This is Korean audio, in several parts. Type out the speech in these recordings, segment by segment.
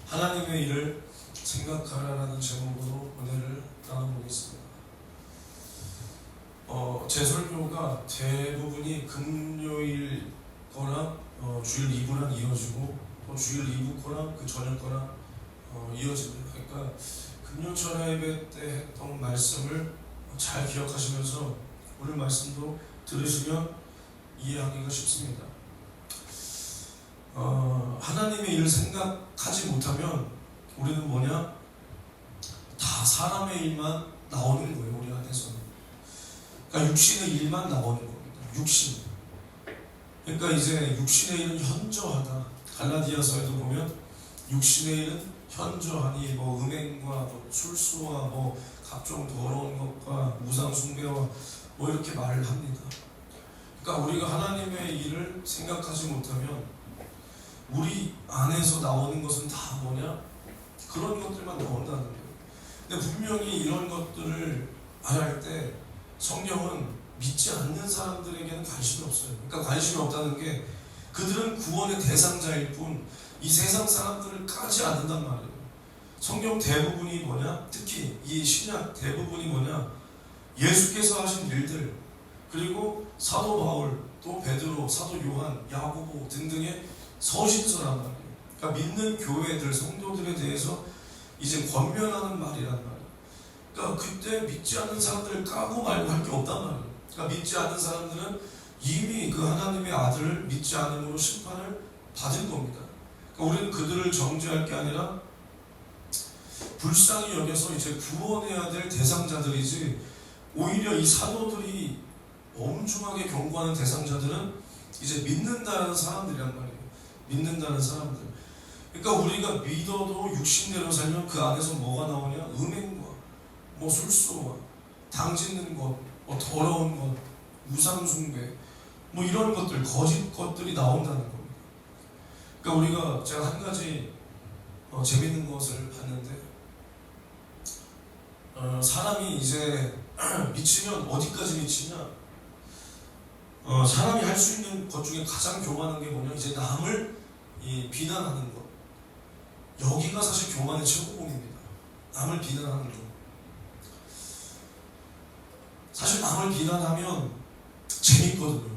하나님의 일을 생각하라라는 제목으로 은혜를 나눠보겠습니다. 제 설교가 대부분이 금요일 거랑 주일 2부랑 이어지고 또 주일 2부 거랑 그 저녁 거랑 이어집니다. 그러니까 금요철 예배 때 했던 말씀을 잘 기억하시면서 오늘 말씀도 들으시면 이해하기가 쉽습니다. 하나님의 일을 생각하지 못하면 우리는 뭐냐? 다 사람의 일만 나오는 거예요. 우리 안에서는. 그러니까 육신의 일만 나오는 겁니다. 육신. 그러니까 이제 육신의 일은 현저하다. 갈라디아서에도 보면 육신의 일은 현저하니 뭐 음행과 뭐 술수와 뭐 각종 더러운 것과 우상 숭배와 뭐 이렇게 말을 합니다. 그러니까 우리가 하나님의 일을 생각하지 못하면 우리 안에서 나오는 것은 다 뭐냐? 그런 것들만 나온다는 거예요. 근데 분명히 이런 것들을 말할 때 성경은 믿지 않는 사람들에게는 관심이 없어요. 그러니까 관심이 없다는 게 그들은 구원의 대상자일 뿐 이 세상 사람들을 까지 않는단 말이에요. 성경 대부분이 뭐냐? 특히 이 신약 대부분이 뭐냐? 예수께서 하신 일들, 그리고 사도 바울, 또 베드로, 사도 요한, 야고보 등등의 서신서란 말이에요. 그러니까 믿는 교회들, 성도들에 대해서 이제 권면하는 말이란 말이에요. 그러니까 그때 믿지 않는 사람들을 까고 말고 할 게 없단 말이에요. 그러니까 믿지 않는 사람들은 이미 그 하나님의 아들을 믿지 않음으로 심판을 받은 겁니다. 그러니까 우리는 그들을 정죄할 게 아니라 불쌍히 여겨서 이제 구원해야 될 대상자들이지, 오히려 이 사도들이 엄중하게 경고하는 대상자들은 이제 믿는다는 사람들이란 말이에요. 믿는다는 사람들. 그러니까 우리가 믿어도 육신대로 살면 그 안에서 뭐가 나오냐? 음행과 뭐 술수와 당짓는 것, 뭐 더러운 것, 우상숭배, 뭐 이런 것들, 거짓 것들이 나온다는 겁니다. 그러니까 우리가 제가 한 가지 재밌는 것을 봤는데, 사람이 이제 미치면 어디까지 미치냐? 사람이 할 수 있는 것 중에 가장 교만한 게 뭐냐? 이제 남을 비난하는 것. 여기가 사실 교만의 최고봉입니다. 남을 비난하는 것. 사실 남을 비난하면 재밌거든요.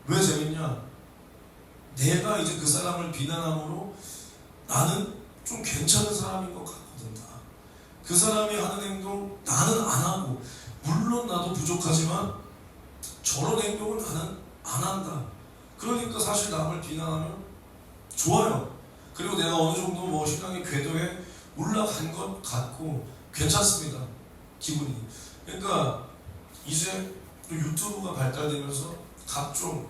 왜 재밌냐? 내가 이제 그 사람을 비난함으로 나는 좀 괜찮은 사람인 것 같거든. 그 사람이 하는 행동 나는 안 하고, 물론 나도 부족하지만 저런 행동을 나는 안 한다. 그러니까 사실 남을 비난하면 좋아요. 그리고 내가 어느 정도 뭐 신앙의 궤도에 올라간 것 같고 괜찮습니다. 기분이. 그러니까 이제 또 유튜브가 발달되면서 각종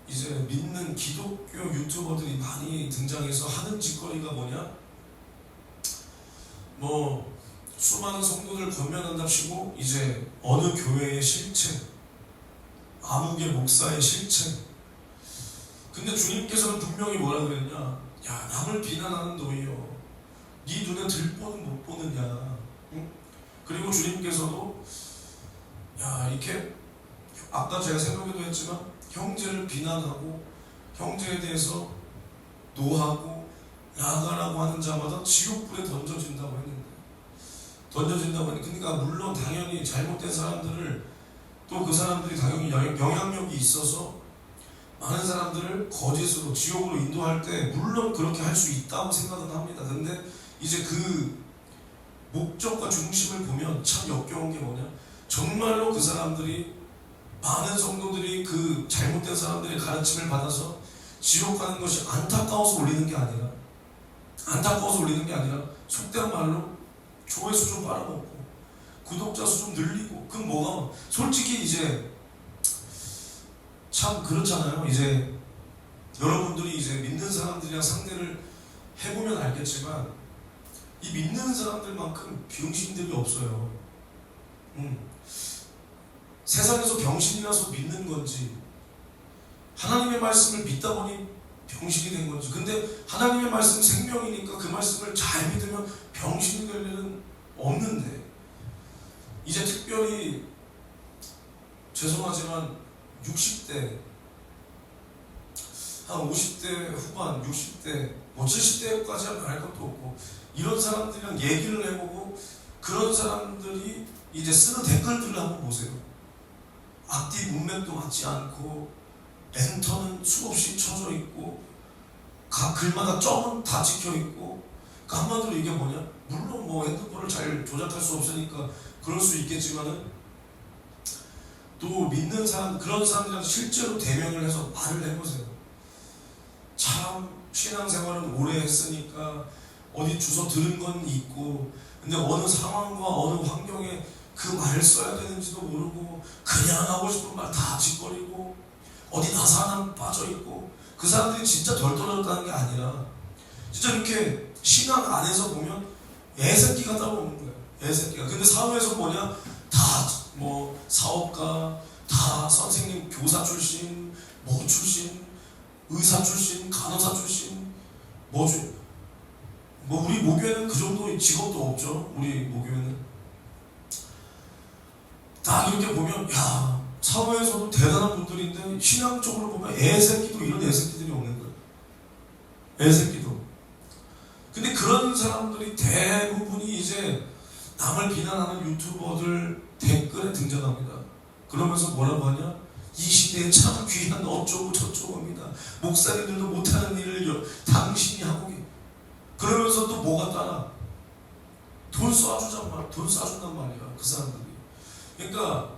이제 믿는 기독교 유튜버들이 많이 등장해서 하는 짓거리가 뭐냐? 뭐 수많은 성도들 권면한답시고 이제 어느 교회의 실체, 아무개 목사의 실체. 근데 주님께서는 분명히 뭐라 그랬냐? 야, 남을 비난하는 너희요, 네 눈에 들보는 못 보느냐? 응? 그리고 주님께서도 야, 이렇게 아까 제가 새벽에도 했지만 형제를 비난하고 형제에 대해서 노하고 나가라고 하는 자마다 지옥불에 던져진다고 했는데, 그러니까 물론 당연히 잘못된 사람들을, 또 그 사람들이 당연히 영향력이 있어서 많은 사람들을 거짓으로 지옥으로 인도할 때 물론 그렇게 할 수 있다고 생각은 합니다. 근데 이제 그 목적과 중심을 보면 참 역겨운 게 뭐냐? 정말로 그 사람들이, 많은 성도들이 그 잘못된 사람들의 가르침을 받아서 지옥 가는 것이 안타까워서 올리는 게 아니라, 속된 말로 조회수 좀 빨아먹고 구독자 수 좀 늘리고, 그 뭐가 솔직히 이제 참 그렇잖아요. 이제 여러분들이 이제 믿는 사람들이랑 상대를 해보면 알겠지만 이 믿는 사람들만큼 병신들이 없어요. 세상에서 병신이라서 믿는 건지, 하나님의 말씀을 믿다 보니 병신이 된 건지. 근데 하나님의 말씀은 생명이니까 그 말씀을 잘 믿으면 병신이 될 일은 없는데, 이제 특별히 죄송하지만 60대 한 50대 후반, 60대, 뭐 70대까지 하면 알 것도 없고 이런 사람들이랑 얘기를 해보고 그런 사람들이 이제 쓰는 댓글들을 한번 보세요. 앞뒤 문맥도 맞지 않고 엔터는 수없이 쳐져 있고 각 글마다 점은 다 찍혀 있고 그러니까 한마디로 이게 뭐냐? 물론 뭐 핸드폰을 잘 조작할 수 없으니까 그럴 수 있겠지만은 또 믿는 사람 그런 사람들이랑 실제로 대면을 해서 말을 해보세요. 참 신앙생활은 오래 했으니까 어디 주워 들은 건 있고 근데 어느 상황과 어느 환경에 그 말을 써야 되는지도 모르고 그냥 하고 싶은 말 다 짓거리고 어디 나사나 빠져있고 그 사람들이 진짜 덜 떨어졌다는 게 아니라 진짜 이렇게 신앙 안에서 보면 애새끼가 따라오는 거예요. 애새끼가. 근데 사회에서 뭐냐? 다 뭐 사업가, 다 선생님, 교사 출신, 뭐 출신, 의사 출신, 간호사 출신, 뭐 우리 모교에는 그 정도 직업도 없죠. 우리 모교에는 딱 이렇게 보면 야 사회에서도 대단한 분들인데 신앙적으로 보면 애새끼도 이런 애새끼들이 없는 거예요. 애새끼도. 근데 그런 사람들이 대부분이 이제 남을 비난하는 유튜버들 댓글에 등장합니다. 그러면서 뭐라고 하냐? 이 시대에 참 귀한 어쩌고 저쩌고입니다. 목사님들도 못하는 일을 당신이 하고 계세요. 그러면서 또 뭐가 따라? 돈 쏴준단 말이야. 그 사람들이. 그러니까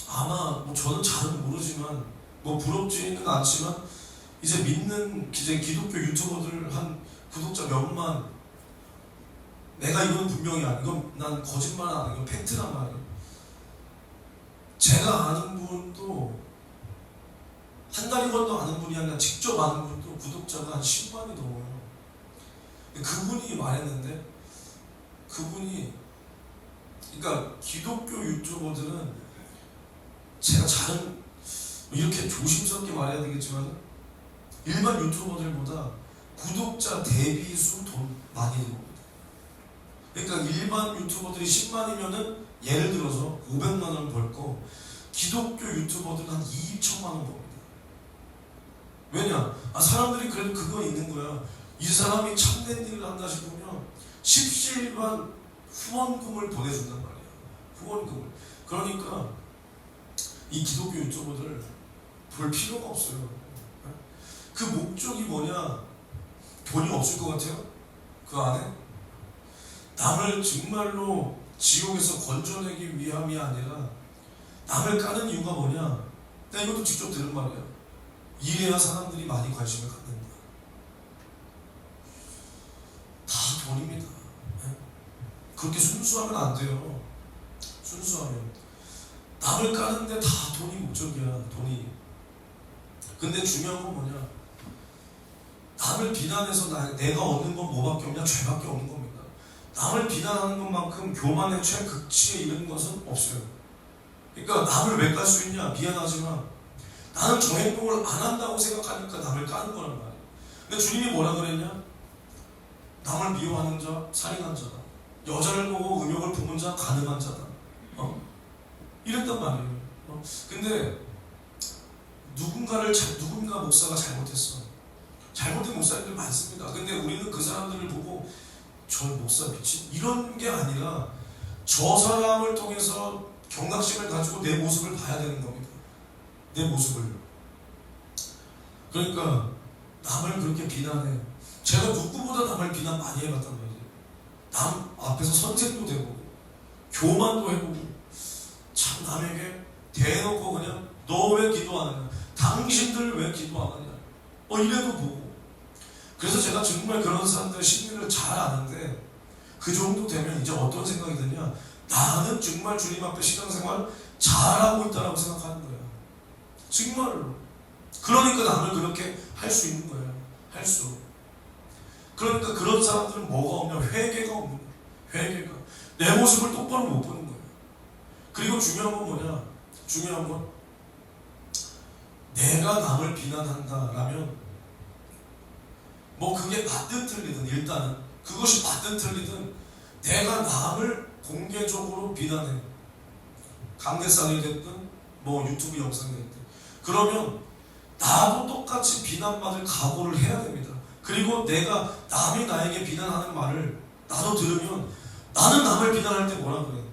아마 뭐 저는 잘은 모르지만 뭐 부럽지는 않지만 이제 믿는 이제 기독교 유튜버들 한 구독자 몇만 내가 이건 분명히 이건 난 거짓말 안 해. 이건 팩트란 말이야. 제가 아는 분도 한 달이 건너 아는 분이 아니라 직접 아는 분도 구독자가 한 10만이 넘어요. 그분이 말했는데 그분이 그러니까 기독교 유튜버들은 제가 잘은 이렇게 조심스럽게 말해야 되겠지만 일반 유튜버들보다 구독자 대비수 돈 많이 들어옵니다. 그러니까 일반 유튜버들이 10만이면은 예를 들어서 500만 원 벌 거 기독교 유튜버들은 한 2천만 원 법니다. 왜냐? 사람들이 그래도 그거 있는 거야. 이 사람이 참된 일을 한다 싶으면 십시일반 후원금을 보내준단 말이야. 후원금을. 그러니까 이 기독교 유튜버들 볼 필요가 없어요. 그 목적이 뭐냐? 돈이 없을 것 같아요? 그 안에? 남을 정말로 지옥에서 건져내기 위함이 아니라 남을 까는 이유가 뭐냐? 나 이것도 직접 들은 말이야. 이래야 사람들이 많이 관심을 갖는다. 다 돈입니다. 그렇게 순수하면 안 돼요. 순수하면. 남을 까는데 다 돈이 목적이야. 돈이. 근데 중요한 건 뭐냐? 남을 비난해서 내가 얻는 건 뭐밖에 없냐? 죄밖에 없는 겁니다. 남을 비난하는 것만큼 교만의 최극치에 이른 것은 없어요. 그러니까 남을 왜 깔 수 있냐? 미안하지만 나는 저 행동을 안 한다고 생각하니까 남을 까는 거란 말이에요. 근데 주님이 뭐라 그랬냐? 남을 미워하는 자 살인한 자다. 여자를 보고 음욕을 품은 자 가늠한 자다. 이랬단 말이에요. 근데 누군가 목사가 잘못했어. 잘못된 목사님들 많습니다. 근데 우리는 그 사람들을 보고 저 목사 미친 이런 게 아니라 저 사람을 통해서 경각심을 가지고 내 모습을 봐야 되는 겁니다. 내 모습을. 그러니까 남을 그렇게 비난해. 제가 누구보다 남을 비난 많이 해봤단 말이에요. 남 앞에서 선생도 되고 교만도 해보고 참 남에게 대놓고 그냥 너 왜 기도 안 하냐? 당신들 왜 기도 안 하냐? 이래도 보고. 그래서 제가 정말 그런 사람들의 심리를 잘 아는데 그 정도 되면 이제 어떤 생각이 드냐? 나는 정말 주님 앞에 신앙생활 잘하고 있다고 생각하는 거야. 정말로. 그러니까 남을 그렇게 할 수 있는 거야. 할 수. 그러니까 그런 사람들은 뭐가 없냐? 회개가 없는 거야. 회개가. 내 모습을 똑바로 못 보는 거야. 그리고 중요한 건 뭐냐? 중요한 건 내가 남을 비난한다라면 뭐 그게 맞든 틀리든 일단은 그것이 맞든 틀리든 내가 남을 공개적으로 비난해. 강대상이 됐든 뭐 유튜브 영상이 됐든 그러면 나도 똑같이 비난받을 각오를 해야 됩니다. 그리고 내가 남이 나에게 비난하는 말을 나도 들으면 나는 남을 비난할 때 뭐라 그래?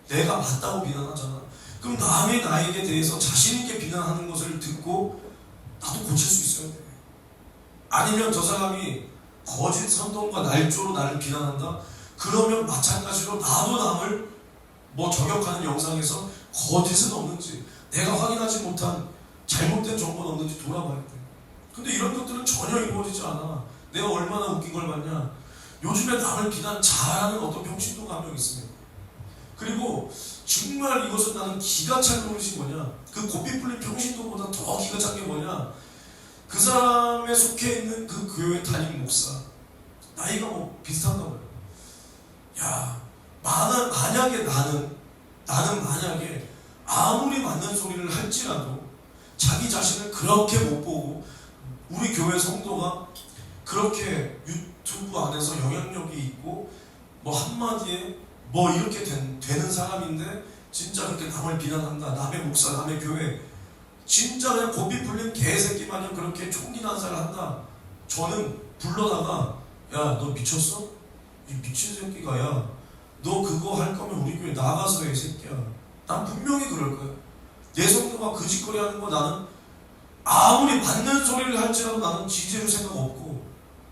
내가 맞다고 비난하잖아. 그럼 남이 나에게 대해서 자신있게 비난하는 것을 듣고 나도 고칠 수 있어야 돼. 아니면 저 사람이 거짓 선동과 날조로 나를 비난한다? 그러면 마찬가지로 나도 남을 저격하는 영상에서 거짓은 없는지, 내가 확인하지 못한 잘못된 정보는 없는지 돌아봐야 돼. 근데 이런 것들은 전혀 이루어지지 않아. 내가 얼마나 웃긴 걸 봤냐? 요즘에 남을 비난 잘하는 어떤 병신도가 한 명 있습니다. 그리고 정말 이것은 나는 기가 찬 노릇이 뭐냐? 그 고삐 풀린 병신도보다 더 기가 찬 게 뭐냐? 그 사람에 속해 있는 그 교회 담임 목사, 나이가 비슷한가 봐요. 야, 만약에 나는 만약에 아무리 맞는 소리를 할지라도 자기 자신을 그렇게 못 보고, 우리 교회 성도가 그렇게 유튜브 안에서 영향력이 있고 한마디에 이렇게 되는 사람인데 진짜 그렇게 남을 비난한다, 남의 목사, 남의 교회, 진짜 그냥 고삐 풀린 개새끼 마냥 그렇게 총기 난사를 한다. 저는 불러다가, 야, 너 미쳤어? 이 미친 새끼가, 야, 너 그거 할 거면 우리 교회 나가서 해, 새끼야. 난 분명히 그럴 거야. 내 성도가 그 짓거리 하는 거 나는 아무리 맞는 소리를 할지라도 나는 지지해줄 생각 없고,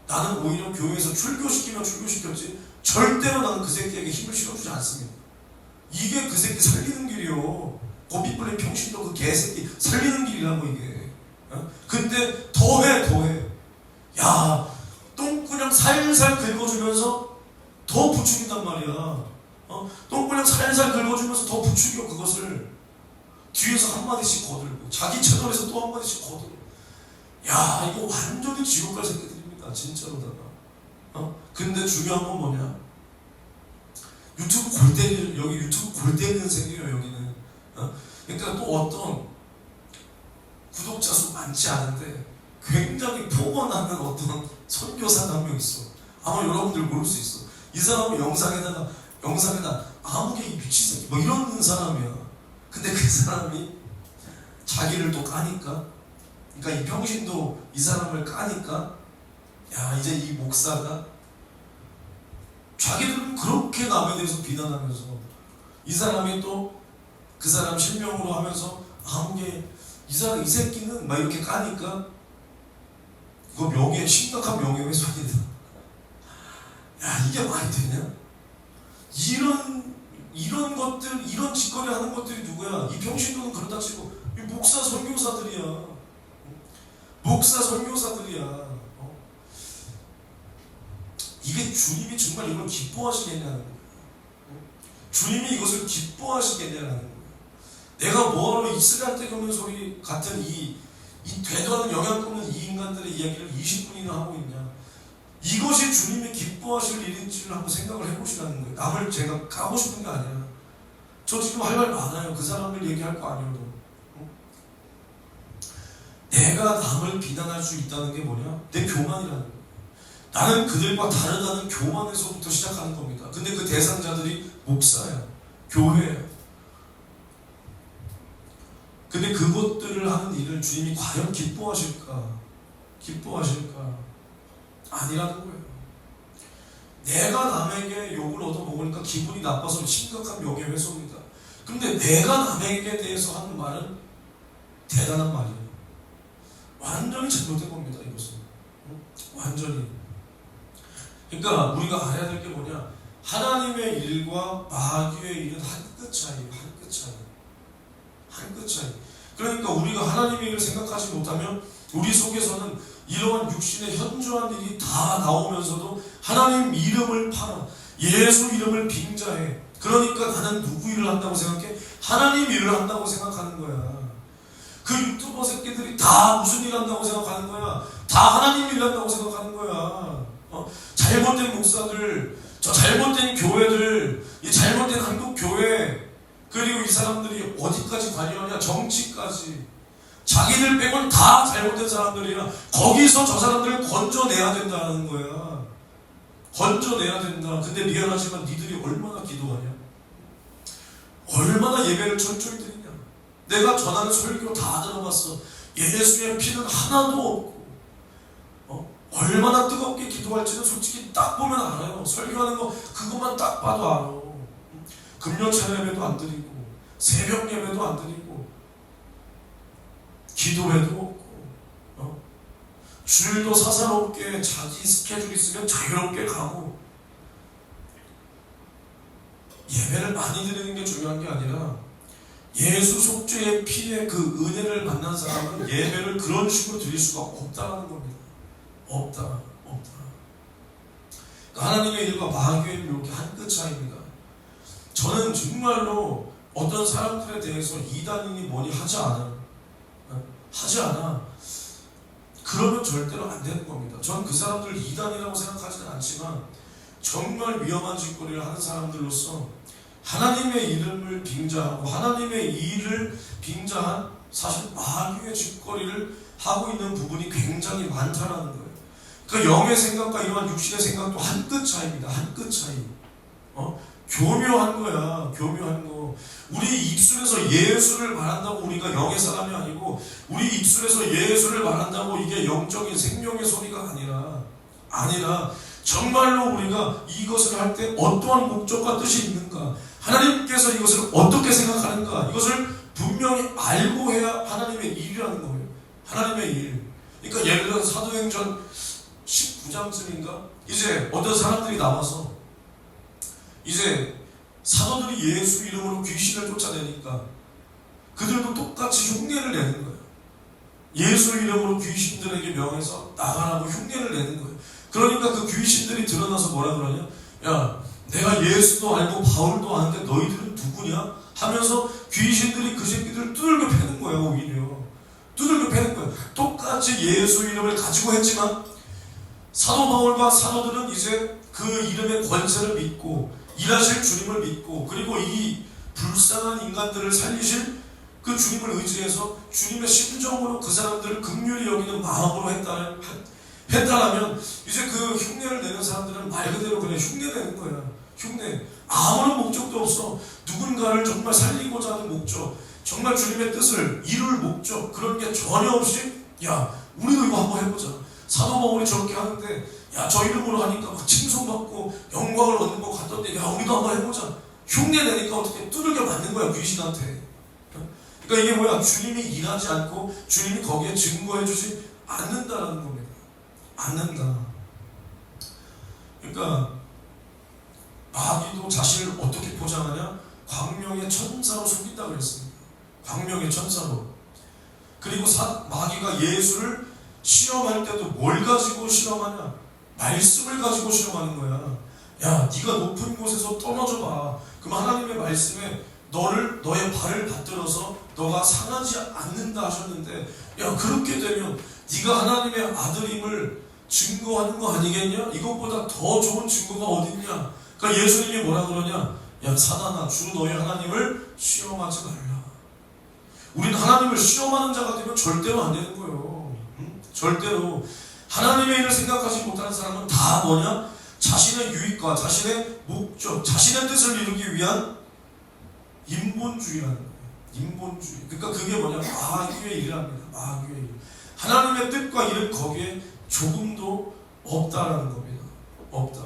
나는 오히려 교회에서 출교시키면 출교시켰지 절대로 나는 그 새끼에게 힘을 실어주지 않습니다. 이게 그 새끼 살리는 길이요. 고삐 풀린 병신도 그 개새끼 살리는 길이라고 이게. 근데 더해. 야, 똥구녕 살살 긁어주면서 더 부추긴단 말이야. 똥구녕 살살 긁어주면서 더 부추겨. 그것을 뒤에서 한마디씩 거들고 자기 채널에서 또 한마디씩 거들고. 야, 이거 완전히 지옥 갈 새끼들입니다, 진짜로다가. 근데 중요한 건 뭐냐? 유튜브 골 때리는 새끼예요, 여기는. 그러니까 또 어떤 구독자 수 많지 않은데 굉장히 폭언하는 어떤 선교사가 한 명 있어. 아마 여러분들 모를 수 있어. 이 사람은 영상에다 아무개 이 미친 새끼 이런 사람이야. 근데 그 사람이 자기를 또 까니까, 그러니까 이 병신도 이 사람을 까니까, 야, 이제 이 목사가 자기들은 그렇게 남에 대해서 비난하면서 이 사람이 또 그 사람 실명으로 하면서 아무개 이 새끼는 이렇게 까니까 그거 심각한 명예훼손이다. 야, 이게 말이 되냐? 이런 것들, 이런 짓거리 하는 것들이 누구야? 이 병신도는 그렇다 치고 이 목사 선교사들이야. 이게 주님이 정말 이걸 기뻐하시겠냐는 거예요. 주님이 이것을 기뻐하시겠냐는 거예요. 내가 뭐하러 이스라엘 때 겪는 소리 같은 이 되도 않는 영향 없는 이 인간들의 이야기를 20분이나 하고 있냐? 이것이 주님이 기뻐하실 일인지를 한번 생각을 해보시라는 거예요. 남을 제가 까고 싶은 게 아니야. 저 지금 할 말 많아요. 그 사람을 얘기할 거 아니어도. 내가 남을 비난할 수 있다는 게 뭐냐? 내 교만이라는 거예요. 나는 그들과 다르다는 교만에서부터 시작하는 겁니다. 근데 그 대상자들이 목사야, 교회야. 근데 그것들을 하는 일을 주님이 과연 기뻐하실까? 아니라는 거예요. 내가 남에게 욕을 얻어먹으니까 기분이 나빠서 심각한 명예훼손입니다. 근데 내가 남에게 대해서 하는 말은 대단한 말이에요. 완전히 잘못된 겁니다, 이것은. 완전히. 그러니까 우리가 알아야 될 게 뭐냐? 하나님의 일과 마귀의 일은 한 끗 차이예요. 한 끗 차이. 그러니까 우리가 하나님의 일을 생각하지 못하면 우리 속에서는 이러한 육신의 현저한 일이 다 나오면서도 하나님 이름을 팔아, 예수 이름을 빙자해. 그러니까 나는 누구 일을 한다고 생각해? 하나님 일을 한다고 생각하는 거야. 그 유튜버 새끼들이 다 무슨 일 한다고 생각하는 거야? 다 하나님 일 한다고 생각하는 거야. 잘못된 목사들, 저 잘못된 교회들, 이 잘못된 한국 교회, 그리고 이 사람들이 어디까지 관여하냐? 정치까지. 자기들 빼고는 다 잘못된 사람들이라 거기서 저 사람들을 건져내야 된다는 거야. 건져내야 된다. 근데 미안하지만 니들이 얼마나 기도하냐? 얼마나 예배를 철저히 드리냐? 내가 전하는 설교 다 들어봤어. 예수의 피는 하나도 없고, 얼마나 뜨겁게 기도할지는 솔직히 딱 보면 알아요. 설교하는 거 그것만 딱 봐도 알아. 금요철 예배도 안 드리고, 새벽 예배도 안 드리고, 기도회도 없고, 주일도 사사롭게 자기 스케줄 있으면 자유롭게 가고, 예배를 많이 드리는 게 중요한 게 아니라 예수 속죄의 피의 그 은혜를 만난 사람은 예배를 그런 식으로 드릴 수가 없다는 겁니다. 없다. 하나님의 일과 마귀의 일 이렇게 한 끗 차이입니다. 저는 정말로 어떤 사람들에 대해서 이단이니 뭐니 하지 않아. 그러면 절대로 안 되는 겁니다. 저는 그 사람들을 이단이라고 생각하지는 않지만 정말 위험한 짓거리를 하는 사람들로서 하나님의 이름을 빙자하고 하나님의 일을 빙자한 사실 마귀의 짓거리를 하고 있는 부분이 굉장히 많다는 거예요. 그러니까 영의 생각과 이러한 육신의 생각도 한 끗 차이입니다. 한 끗 차이. 교묘한 거야. 교묘한 거. 우리 입술에서 예수를 말한다고 우리가 영의 사람이 아니고, 우리 입술에서 예수를 말한다고 이게 영적인 생명의 소리가 아니라 정말로 우리가 이것을 할 때 어떠한 목적과 뜻이 있는가, 하나님께서 이것을 어떻게 생각하는가, 이것을 분명히 알고 해야 하나님의 일이라는 거예요. 하나님의 일. 그러니까 예를 들어서 사도행전 19장쯤인가 이제 어떤 사람들이 나와서 이제 사도들이 예수 이름으로 귀신을 쫓아내니까 그들도 똑같이 흉내를 내는 거예요. 예수 이름으로 귀신들에게 명해서 나가라고 흉내를 내는 거예요. 그러니까 그 귀신들이 드러나서 뭐라 그러냐, 야 내가 예수도 알고 바울도 아는데 너희들은 누구냐 하면서 귀신들이 그 새끼들을 두들겨 패는 거예요. 오히려 두들겨 패는 거예요. 똑같이 예수 이름을 가지고 했지만 사도 바울과 사도들은 이제 그 이름의 권세를 믿고 일하실 주님을 믿고, 그리고 이 불쌍한 인간들을 살리실 그 주님을 의지해서 주님의 심정으로 그 사람들을 긍휼히 여기는 마음으로 했다라면 이제 그 흉내를 내는 사람들은 말 그대로 그냥 흉내 내는 거야. 흉내. 아무런 목적도 없어. 누군가를 정말 살리고자 하는 목적, 정말 주님의 뜻을 이룰 목적, 그런 게 전혀 없이 야 우리도 이거 한번 해보자. 사도 바울이 저렇게 하는데 야 저 이름으로 하니까 막 칭송받고 영광을 얻는 것 같던데 야 우리도 한번 해보자. 흉내 내니까 어떻게 두들겨 맞는 거야 귀신한테. 그러니까 이게 뭐야, 주님이 일하지 않고 주님이 거기에 증거해주지 않는다라는 겁니다. 않는다. 그러니까 마귀도 자신을 어떻게 포장하냐, 광명의 천사로 속인다고 그랬습니다. 광명의 천사로. 그리고 마귀가 예수를 시험할 때도 뭘 가지고 시험하냐, 말씀을 가지고 시험하는 거야. 야 네가 높은 곳에서 떨어져 봐. 그럼 하나님의 말씀에 너의 발을 받들어서 너가 상하지 않는다 하셨는데, 야 그렇게 되면 네가 하나님의 아들임을 증거하는 거 아니겠냐? 이것보다 더 좋은 증거가 어딨냐? 그러니까 예수님이 뭐라 그러냐, 야 사단아 주 너의 하나님을 시험하지 말라. 우리는 하나님을 시험하는 자가 되면 절대로 안 되는 거예요. 절대로. 하나님의 일을 생각하지 못하는 사람은 다 뭐냐, 자신의 유익과 자신의 목적, 자신의 뜻을 이루기 위한 인본주의라는 거예요. 인본주의. 그러니까 그게 뭐냐, 마귀의 일이랍니다. 마귀의 일. 하나님의 뜻과 일은 거기에 조금도 없다라는 겁니다. 없다.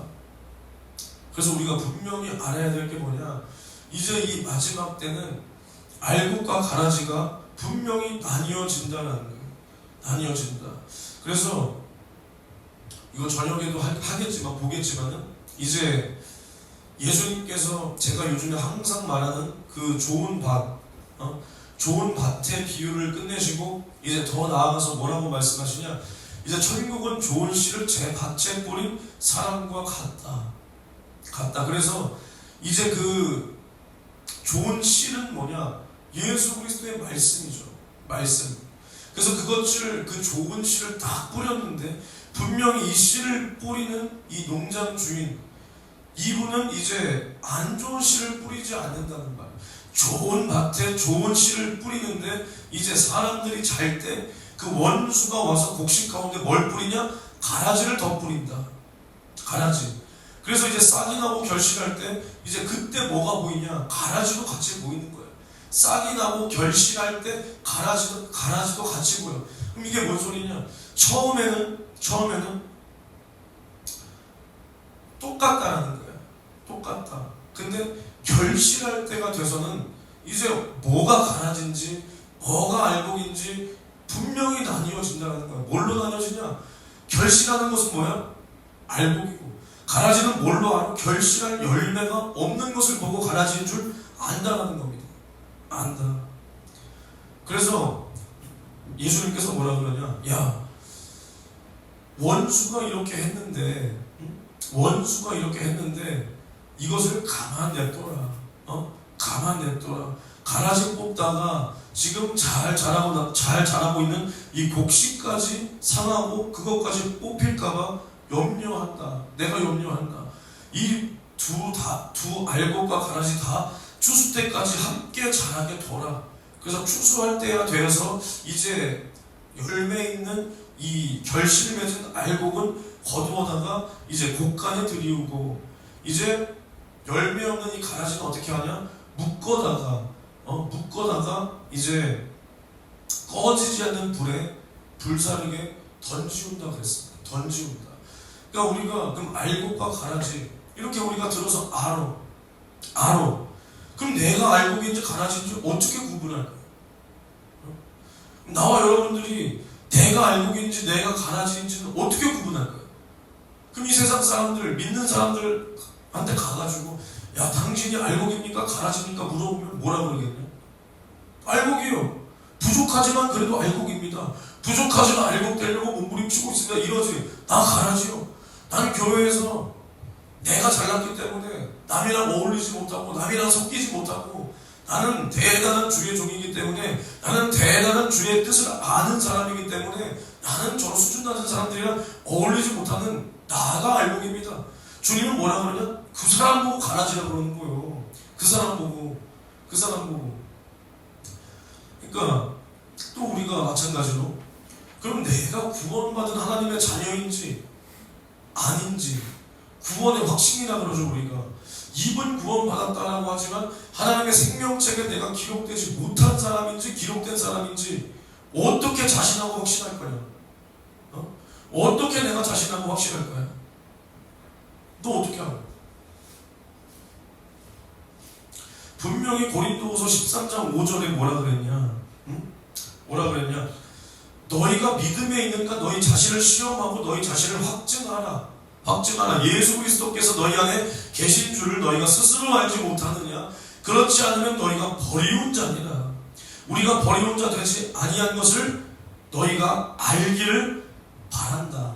그래서 우리가 분명히 알아야 될 게 뭐냐, 이제 이 마지막 때는 알곡과 가라지가 분명히 나뉘어진다는 거예요. 나뉘어진다. 그래서 이거 저녁에도 하겠지만 보겠지만은 이제 예수님께서 제가 요즘에 항상 말하는 그 좋은 밭의 비유를 끝내시고 이제 더 나아가서 뭐라고 말씀하시냐, 이제 천국은 좋은 씨를 제 밭에 뿌린 사람과 같다. 그래서 이제 그 좋은 씨는 뭐냐, 예수 그리스도의 말씀이죠. 말씀. 그래서 그 좋은 씨를 딱 뿌렸는데 분명히 이 씨를 뿌리는 이 농장 주인, 이분은 이제 안 좋은 씨를 뿌리지 않는다는 말. 좋은 밭에 좋은 씨를 뿌리는데 이제 사람들이 잘 때 그 원수가 와서 곡식 가운데 뭘 뿌리냐? 가라지를 더 뿌린다. 가라지. 그래서 이제 싹이 나고 결실할 때 이제 그때 뭐가 보이냐? 가라지도 같이 보이는 거예요. 싹이 나고 결실할 때 가라지도 같이 보여. 그럼 이게 뭔 소리냐? 처음에는 똑같다라는 거야. 똑같다. 근데 결실할 때가 돼서는 이제 뭐가 가라진지 뭐가 알곡인지 분명히 나뉘어진다는 거야. 뭘로 나뉘어지냐? 결실하는 것은 뭐야? 알곡이고, 가라지는 뭘로 알아? 결실할 열매가 없는 것을 보고 가라지는 줄 안다라는 겁니다. 안다. 그래서 예수님께서 뭐라 그러냐? 야, 원수가 이렇게 했는데 이것을 가만 냅둬라. 가만 냅둬라. 가라지 뽑다가 지금 잘 자라고 있는 이 곡식까지 상하고 그것까지 뽑힐까봐 염려한다. 내가 염려한다. 이 두 알곡과 가라지 다 추수 때까지 함께 자라게 둬라. 그래서 추수할 때가 되어서 이제 열매 있는 이 결실 맺은 알곡은 거두어다가 이제 곡간에 들이우고, 이제 열매 없는 이 가라지는 어떻게 하냐? 묶어다가 이제 꺼지지 않는 불에 불사르게 던지운다 그랬습니다. 던지운다. 그러니까 우리가 그럼 알곡과 가라지 이렇게 우리가 들어서 알아. 그럼 내가 알곡인지 가라지인지 어떻게 구분할까요? 나와 여러분들이 내가 알곡인지 내가 가라지인지는 어떻게 구분할까요? 그럼 이 세상 사람들, 믿는 사람들한테 가가지고 야, 당신이 알곡입니까? 가라지입니까? 물어보면 뭐라 그러겠냐? 알곡이요. 부족하지만 그래도 알곡입니다. 부족하지만 알곡 되려고 몸부림치고 있습니다. 이러지. 나 가라지요. 나는 교회에서 내가 잘났기 때문에 남이랑 어울리지 못하고 남이랑 섞이지 못하고, 나는 대단한 주의 종이기 때문에, 나는 대단한 주의 뜻을 아는 사람이기 때문에 나는 저런 수준 낮은 사람들이랑 어울리지 못하는 나가 알곡입니다. 주님은 뭐라 그러냐? 그 사람 보고 가라지라 그러는 거예요. 그 사람 보고. 그러니까 또 우리가 마찬가지로, 그럼 내가 구원받은 하나님의 자녀인지 아닌지, 구원의 확신이라 그러죠. 우리가 입은 구원받았다라고 하지만 하나님의 생명책에 내가 기록되지 못한 사람인지 기록된 사람인지 어떻게 자신하고 확신할 거야? 어떻게 내가 자신하고 확신할 거야? 너 어떻게 알아? 분명히 고린도후서 13장 5절에 뭐라 그랬냐? 뭐라 그랬냐? 너희가 믿음에 있는가 너희 자신을 시험하고 너희 자신을 확증하라. 예수 그리스도께서 너희 안에 계신 줄을 너희가 스스로 알지 못하느냐? 그렇지 않으면 너희가 버리운 자니라. 우리가 버리운 자 되지 아니한 것을 너희가 알기를 바란다.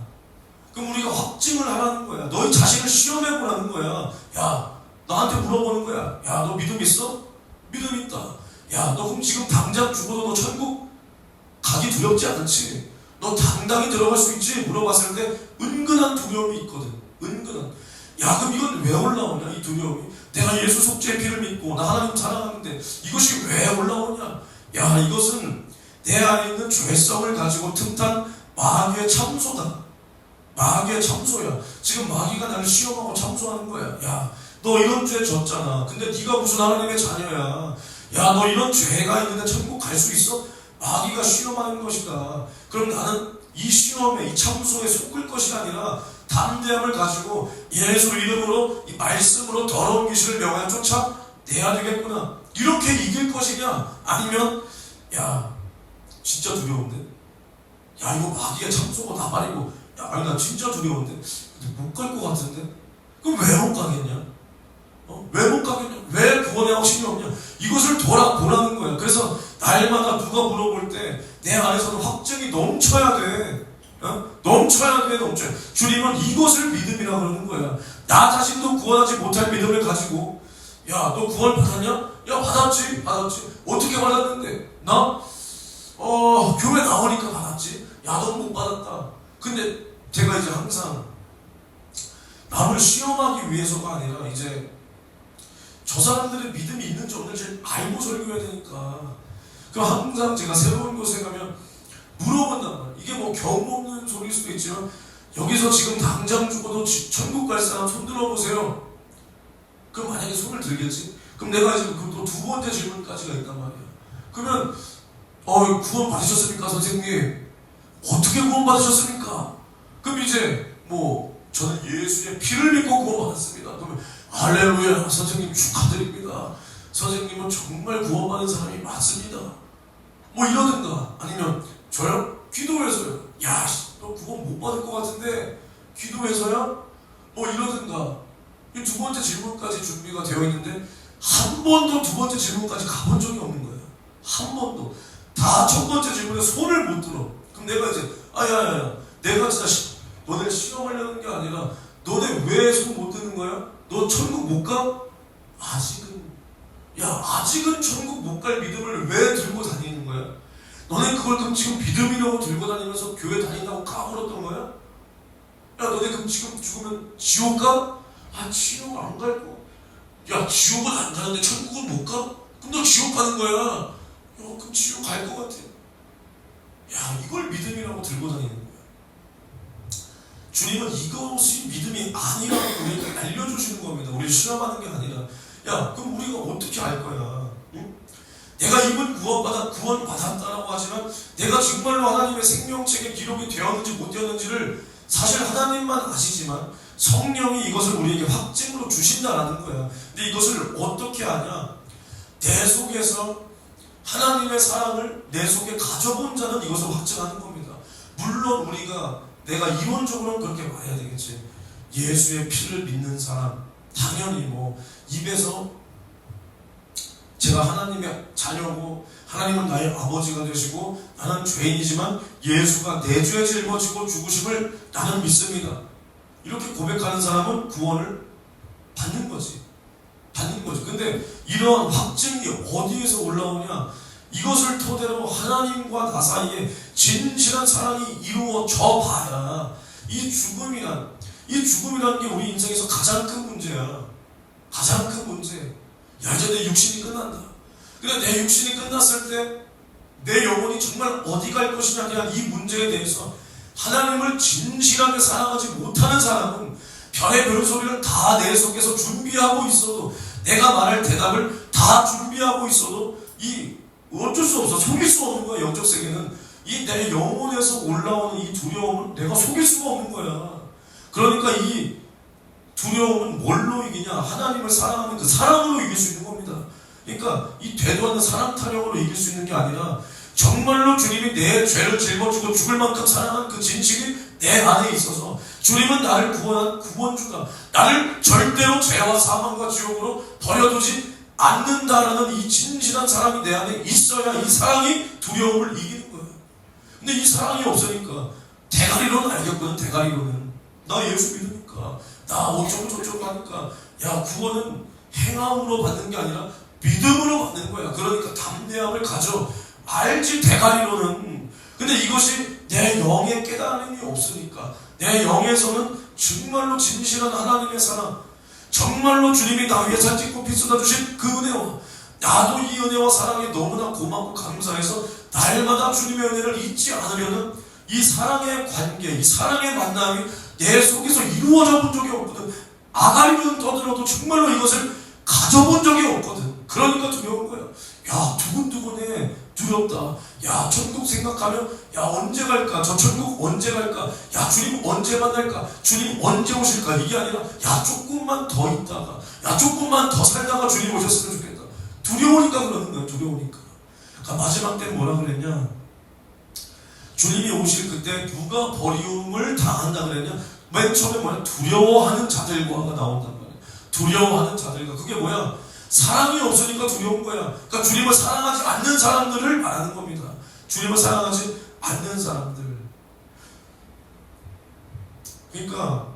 그럼 우리가 확증을 하라는 거야. 너희 자신을 시험해보라는 거야. 야, 나한테 물어보는 거야. 야, 너 믿음 있어? 믿음 있다. 야, 너 그럼 지금 당장 죽어도 너 천국 가기 두렵지 않지? 너 당당히 들어갈 수 있지? 물어봤을 때 은근한 두려움이 있거든. 은근한. 야, 그럼 이건 왜 올라오냐? 이 두려움이. 내가 예수 속죄의 피를 믿고 나 하나님 사랑하는데 이것이 왜 올라오냐? 야, 이것은 내 안에 있는 죄성을 가지고 틈탄 마귀의 참소다. 마귀의 참소야. 지금 마귀가 나를 시험하고 참소하는 거야. 야, 너 이런 죄 졌잖아. 근데 네가 무슨 하나님의 자녀야. 야, 너 이런 죄가 있는데 천국 갈 수 있어? 마귀가 시험하는 것이다. 그럼 나는 이 시험에, 이 참소에 속을 것이 아니라 담대함을 가지고 예수 이름으로, 이 말씀으로 더러운 귀신을 명하여 쫓아내야 되겠구나. 이렇게 이길 것이냐? 아니면 야, 진짜 두려운데? 야, 이거 마귀가 참소고 나발이고, 야, 아니 나 진짜 두려운데? 못 갈 것 같은데? 그럼 왜 못 가겠냐? 왜 못 가겠냐? 왜 구원의 확신이 없냐? 이것을 보라는 거야. 그래서 날마다 누가 물어볼 때 내 안에서는 확증이 넘쳐야 돼. 넘쳐야 돼. 주님은 이것을 믿음이라고 그러는 거야. 나 자신도 구원하지 못할 믿음을 가지고, 야, 너 구원 받았냐? 야, 받았지. 어떻게 받았는데? 나? 교회 나오니까 받았지. 야, 넌 못 받았다. 근데 제가 이제 항상 남을 시험하기 위해서가 아니라 이제 저 사람들의 믿음이 있는지 없는지 알고 설교해야 되니까, 그럼 항상 제가 새로운 곳에 가면 물어본단 말이야. 이게 뭐 경험 없는 소리일 수도 있지만, 여기서 지금 당장 죽어도 천국 갈 사람 손 들어보세요. 그럼 만약에 손을 들겠지? 그럼 내가 이제 또 두 번째 질문까지가 있단 말이야. 그러면 구원 받으셨습니까, 선생님? 어떻게 구원 받으셨습니까? 그럼 이제 저는 예수의 피를 믿고 구원 받았습니다. 그러면 할렐루야, 선생님 축하드립니다. 선생님은 정말 구원받은 사람이 맞습니다. 이러든가, 아니면 저요? 기도해서요. 야, 너 구원 못 받을 것 같은데 기도해서요? 이러든가. 이 두 번째 질문까지 준비가 되어 있는데 한 번도 두 번째 질문까지 가본 적이 없는 거예요. 한 번도. 다 첫 번째 질문에 손을 못 들어. 그럼 내가 이제 야야야, 내가 진짜 너네 실험하려는 게 아니라 너네 왜 손 못 드는 거야? 너 천국 못 가? 아직은 천국 못 갈 믿음을 왜 들고 다니는 거야? 너네 그걸 그럼 지금 믿음이라고 들고 다니면서 교회 다닌다고 까불었던 거야? 야, 너네 그럼 지금 죽으면 지옥 가? 지옥 안 갈 거. 야, 지옥은 안 가는데 천국은 못 가? 그럼 너 지옥 가는 거야. 그럼 지옥 갈 것 같아. 야, 이걸 믿음이라고 들고 다니는 거야. 주님은 이것이 믿음이 아니라고 우리에게 알려주시는 겁니다. 우리를 실험하는 게 아니라. 야, 그럼 우리가 어떻게 알 거야? 응? 내가 이분 구원받았다라고 하지만 내가 정말로 하나님의 생명책에 기록이 되었는지 못 되었는지를 사실 하나님만 아시지만 성령이 이것을 우리에게 확증으로 주신다라는 거야. 근데 이것을 어떻게 아냐? 내 속에서 하나님의 사랑을 내 속에 가져본 자는 이것을 확증하는 겁니다. 물론 내가 이론적으로는 그렇게 말해야 되겠지. 예수의 피를 믿는 사람, 당연히 입에서 제가 하나님의 자녀고 하나님은 나의 아버지가 되시고 나는 죄인이지만 예수가 내 죄 짊어지고 죽으심을 나는 믿습니다. 이렇게 고백하는 사람은 구원을 받는 거지. 근데 이러한 확증이 어디에서 올라오냐? 이것을 토대로 하나님과 나 사이에 진실한 사랑이 이루어져 봐야 이 죽음이란 게 우리 인생에서 가장 큰 문제야. 가장 큰 문제. 야, 이제 내 육신이 끝난다. 근데 내 육신이 끝났을 때 내 영혼이 정말 어디 갈 것이냐에 대한 이 문제에 대해서 하나님을 진실하게 사랑하지 못하는 사람은 별의 소리를 다 내 속에서 준비하고 있어도, 내가 말할 대답을 다 준비하고 있어도 어쩔 수 없어. 속일 수 없는 거야. 영적 세계는 이 내 영혼에서 올라오는 이 두려움을 내가 속일 수가 없는 거야. 그러니까 이 두려움은 뭘로 이기냐? 하나님을 사랑하는 그 사랑으로 이길 수 있는 겁니다. 그러니까 이 되도 않는 사랑 타령으로 이길 수 있는 게 아니라 정말로 주님이 내 죄를 짊어지고 죽을 만큼 사랑한 그 진실이 내 안에 있어서 주님은 나를 구원한 구원주다. 나를 절대로 죄와 사망과 지옥으로 버려두지 않는다라는 이 진실한 사랑이 내 안에 있어야 이 사랑이 두려움을 이기는 거예요. 근데 이 사랑이 없으니까 대가리로는 알겠거든. 대가리로는 나 예수 믿으니까 나 어쩌고 저쩌고 하니까 야, 구원은 행함으로 받는 게 아니라 믿음으로 받는 거야. 그러니까 담대함을 가져. 알지 대가리로는. 근데 이것이 내 영의 깨달음이 없으니까 내 영에서는 정말로 진실한 하나님의 사랑, 정말로 주님이 나 위해 살 찢고 피 쏟아주신 그 은혜와 나도 이 은혜와 사랑에 너무나 고맙고 감사해서 날마다 주님의 은혜를 잊지 않으려는 이 사랑의 관계, 이 사랑의 만남이 내 속에서 이루어져 본 적이 없거든. 아가리로는 떠들어도 정말로 이것을 가져본 적이 없거든. 그러니까 두려운 거야. 야, 두근두근해. 두렵다. 야, 천국 생각하면 야, 언제 갈까? 저 천국 언제 갈까? 야, 주님 언제 만날까? 주님 언제 오실까? 이게 아니라 야, 조금만 더 있다가, 야, 조금만 더 살다가 주님 오셨으면 좋겠다. 두려우니까 그러는 거야. 두려우니까. 그러니까 마지막 때는 뭐라 그랬냐? 주님이 오실 그때 누가 버림을 당한다 그랬냐? 맨 처음에 뭐냐? 두려워하는 자들과가 나온단 말이야. 두려워하는 자들과. 그게 뭐야? 사랑이 없으니까 두려운 거야. 그러니까 주님을 사랑하지 않는 사람들을 말하는 겁니다. 주님을 사랑하지 않는 사람들. 그러니까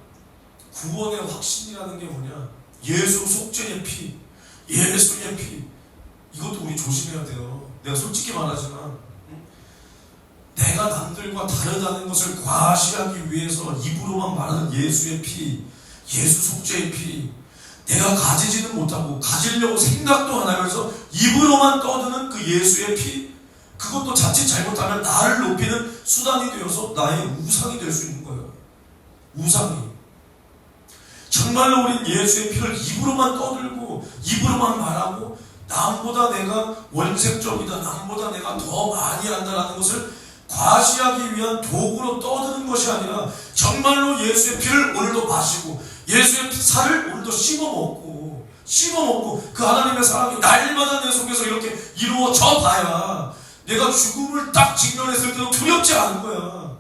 구원의 확신이라는 게 뭐냐? 예수 속죄의 피, 예수의 피. 이것도 우리 조심해야 돼요. 내가 솔직히 말하지만 내가 남들과 다르다는 것을 과시하기 위해서 입으로만 말하는 예수의 피, 예수 속죄의 피, 내가 가지지는 못하고 가지려고 생각도 안 하면서 입으로만 떠드는 그 예수의 피, 그것도 자칫 잘못하면 나를 높이는 수단이 되어서 나의 우상이 될 수 있는 거예요. 우상이. 정말 정말로 우린 예수의 피를 입으로만 떠들고 입으로만 말하고 남보다 내가 원색적이다, 남보다 내가 더 많이 한다라는 것을 과시하기 위한 도구로 떠드는 것이 아니라 정말로 예수의 피를 오늘도 마시고 예수의 살을 오늘도 씹어먹고 그 하나님의 사랑이 날마다 내 속에서 이렇게 이루어져 봐야 내가 죽음을 딱 직면했을 때도 두렵지 않은 거야.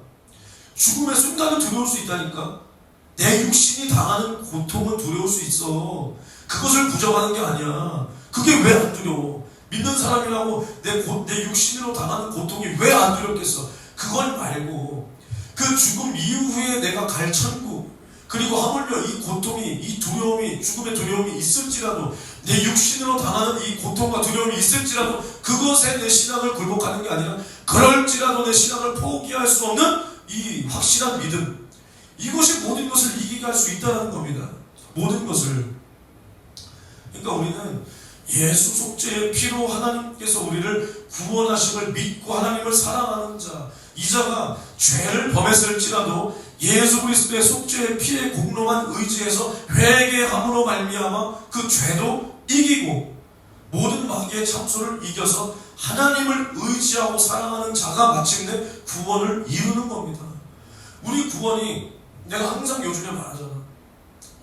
죽음의 순간은 두려울 수 있다니까. 내 육신이 당하는 고통은 두려울 수 있어. 그것을 부정하는 게 아니야. 그게 왜 안 두려워? 믿는 사람이라고 내 육신으로 당하는 고통이 왜 안 두렵겠어? 그걸 말고 그 죽음 이후에 내가 갈 천국, 그리고 하물며 이 고통이, 이 두려움이, 죽음의 두려움이 있을지라도, 내 육신으로 당하는 이 고통과 두려움이 있을지라도 그것에 내 신앙을 굴복하는 게 아니라 그럴지라도 내 신앙을 포기할 수 없는 이 확실한 믿음, 이것이 모든 것을 이기게 할 수 있다는 겁니다. 모든 것을. 그러니까 우리는 예수 속죄의 피로 하나님께서 우리를 구원하심을 믿고 하나님을 사랑하는 자, 이 자가 죄를 범했을지라도 예수 그리스도의 속죄의 피의 공로만 의지해서 회개함으로 말미암아 그 죄도 이기고 모든 마귀의 참소를 이겨서 하나님을 의지하고 사랑하는 자가 마침내 구원을 이루는 겁니다. 우리 구원이, 내가 항상 요즘에 말하잖아.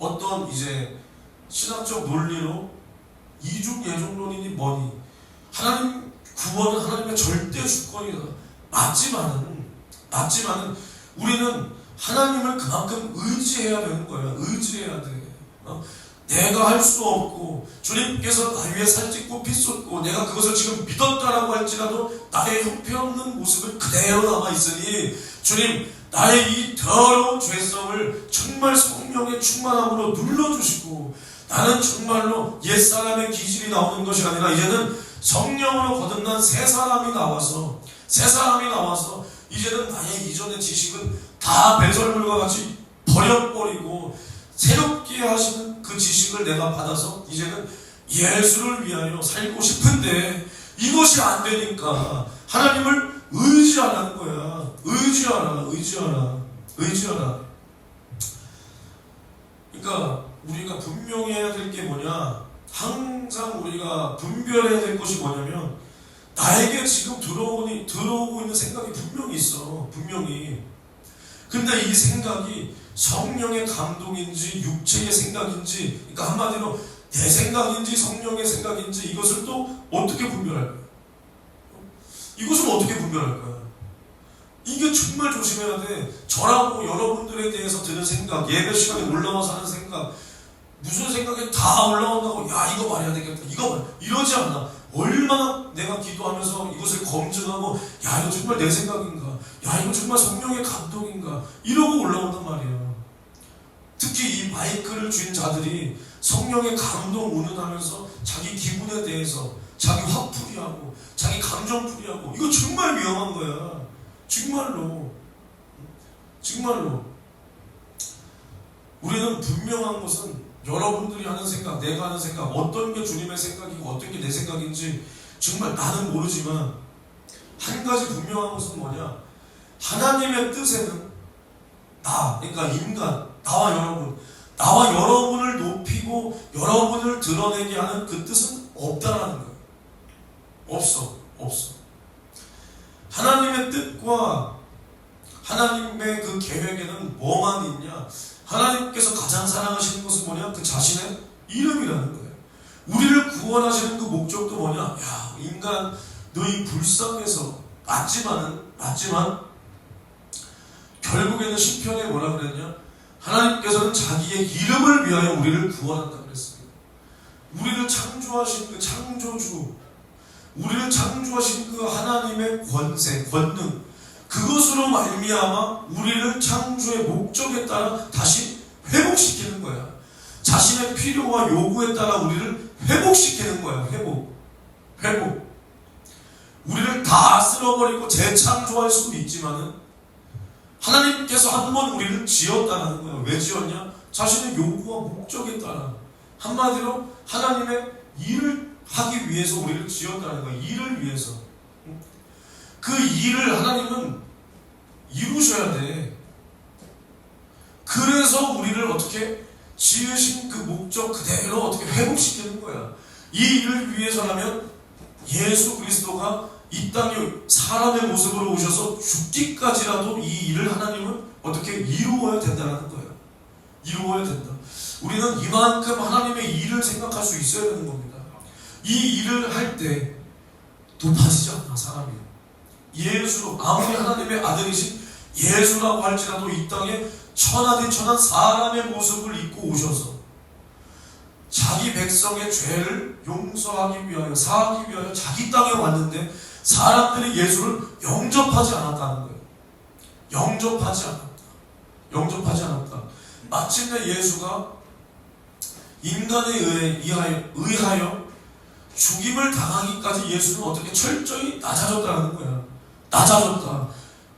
어떤 이제 신학적 논리로 이중예종론이니 뭐니, 하나님 구원은 하나님의 절대 주권이다. 맞지만은 우리는 하나님을 그만큼 의지해야 되는 거야. 의지해야 돼. 내가 할 수 없고 주님께서 나 위에 살짓고 피 쏟고 내가 그것을 지금 믿었다라고 할지라도 나의 형편없는 모습은 그대로 남아있으니 주님, 나의 이 더러운 죄성을 정말 성령의 충만함으로 눌러주시고 나는 정말로 옛사람의 기질이 나오는 것이 아니라 이제는 성령으로 거듭난 새 사람이 나와서 이제는 나의 이전의 지식은 다 배설물과 같이 버려버리고 새롭게 하시는 그 지식을 내가 받아서 이제는 예수를 위하여 살고 싶은데 이것이 안 되니까 하나님을 의지하라는 거야. 의지하라. 그러니까 우리가 분명해야 될 게 뭐냐, 항상 우리가 분별해야 될 것이 뭐냐면 나에게 지금 들어오고 있는 생각이 분명히 있어. 분명히. 근데 이 생각이 성령의 감동인지 육체의 생각인지, 그러니까 한마디로 내 생각인지 성령의 생각인지 이것을 또 어떻게 분별할 거야? 이것을 어떻게 분별할 거야? 이게 정말 조심해야 돼. 저라고 여러분들에 대해서 드는 생각, 예배 시간에 올라와서 하는 생각, 무슨 생각이 다 올라온다고 야 이거 말해야 되겠다, 이거 말 이러지 않아. 얼마나 내가 기도하면서 이것을 검증하고 야 이거 정말 내 생각인가, 야 이거 정말 성령의 감동인가 이러고 올라온단 말이야. 특히 이 마이크를 쥔 자들이 성령의 감동 운운하면서 자기 기분에 대해서 자기 화풀이하고 자기 감정풀이하고 이거 정말 위험한 거야. 정말로 우리는 분명한 것은 여러분들이 하는 생각, 내가 하는 생각, 어떤 게 주님의 생각이고 어떤 게 내 생각인지 정말 나는 모르지만 한 가지 분명한 것은 뭐냐, 하나님의 뜻에는 그러니까 인간, 나와 여러분을 높이고 여러분을 드러내게 하는 그 뜻은 없다라는 거예요. 없어. 하나님의 뜻과 하나님의 그 계획에는 뭐만 있냐, 하나님께서 가장 사랑하시는 것은 뭐냐, 그 자신의 이름이라는 거예요. 우리를 구원하시는 그 목적도 뭐냐, 야 인간 너희 불쌍해서 맞지만 결국에는 시편에 뭐라 그랬냐, 하나님께서는 자기의 이름을 위하여 우리를 구원한다 그랬습니다. 우리를 창조하신 그 창조주, 우리를 창조하신 그 하나님의 권세, 권능, 그것으로 말미암아 우리를 창조의 목적에 따라 다시 회복시키는 거야. 자신의 필요와 요구에 따라 우리를 회복시키는 거야. 회복. 우리를 다 쓸어버리고 재창조할 수도 있지만은 하나님께서 한 번 우리를 지었다는 거야. 왜 지었냐? 자신의 요구와 목적에 따라. 한마디로 하나님의 일을 하기 위해서 우리를 지었다는 거야. 일을 위해서. 그 일을 하나님은 이루셔야 돼. 그래서 우리를 어떻게 지으신 그 목적 그대로 어떻게 회복시키는 거야. 이 일을 위해서라면 예수 그리스도가 이 땅에 사람의 모습으로 오셔서 죽기까지라도 이 일을 하나님은 어떻게 이루어야 된다는 거야. 이루어야 된다. 우리는 이만큼 하나님의 일을 생각할 수 있어야 되는 겁니다. 이 일을 할 때 높아지지 않아 사람이. 예수로 아무리 하나님의 아들이신 예수라고 할지라도 이 땅에 천하디천한 사람의 모습을 입고 오셔서 자기 백성의 죄를 용서하기 위하여 사하기 위하여 자기 땅에 왔는데 사람들이 예수를 영접하지 않았다는 거예요. 영접하지 않았다. 영접하지 않았다. 마침내 예수가 인간에 의하여 죽임을 당하기까지 예수는 어떻게 철저히 낮아졌다는 거야. 낮아졌다.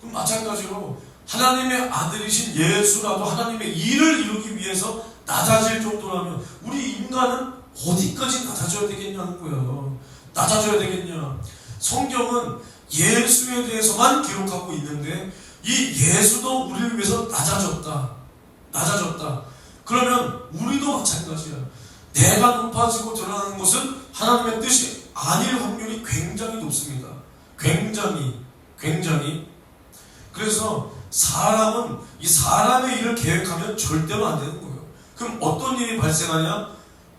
그럼 마찬가지로 하나님의 아들이신 예수라도 하나님의 일을 이루기 위해서 낮아질 정도라면 우리 인간은 어디까지 낮아져야 되겠냐는 거야. 낮아져야 되겠냐. 성경은 예수에 대해서만 기록하고 있는데 이 예수도 우리를 위해서 낮아졌다. 낮아졌다. 그러면 우리도 마찬가지야. 내가 높아지고 드러나는 것은 하나님의 뜻이 아닐 확률이 굉장히 높습니다. 굉장히. 그래서 사람은 이 사람의 일을 계획하면 절대로 안 되는 거예요. 그럼 어떤 일이 발생하냐?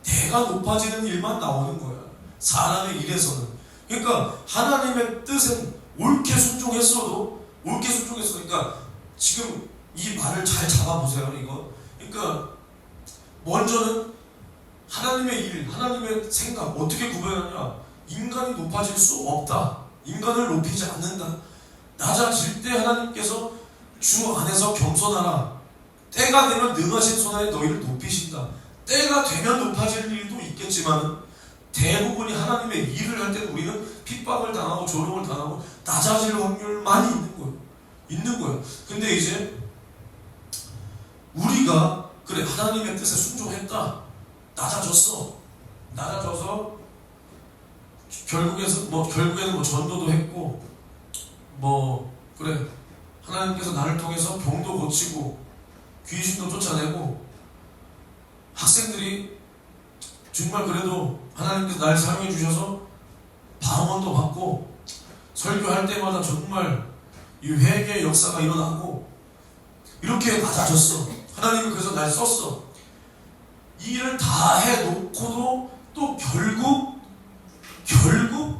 내가 높아지는 일만 나오는 거야. 사람의 일에서는. 그러니까 하나님의 뜻은 옳게 순종했어도 그러니까 지금 이 말을 잘 잡아보세요. 이거. 그러니까 먼저는 하나님의 일, 하나님의 생각 어떻게 구별하냐? 인간이 높아질 수 없다. 인간을 높이지 않는다. 낮아질 때 하나님께서 주 안에서 겸손하라. 때가 되면 능하신 손안에 너희를 높이신다. 때가 되면 높아질 일도 있겠지만 대부분이 하나님의 일을 할 때는 우리는 핍박을 당하고 조롱을 당하고 낮아질 확률만이 있는 거예요. 근데 이제 우리가 그래 하나님의 뜻에 순종했다. 낮아져서 결국에는 전도도 했고 그래 하나님께서 나를 통해서 병도 고치고 귀신도 쫓아내고 학생들이 정말 그래도 하나님께서 날 사용해 주셔서 방언도 받고 설교할 때마다 정말 이 회개의 역사가 일어나고 이렇게 낮아졌어. 하나님이 그래서 날 썼어. 이 일을 다 해놓고도 또 결국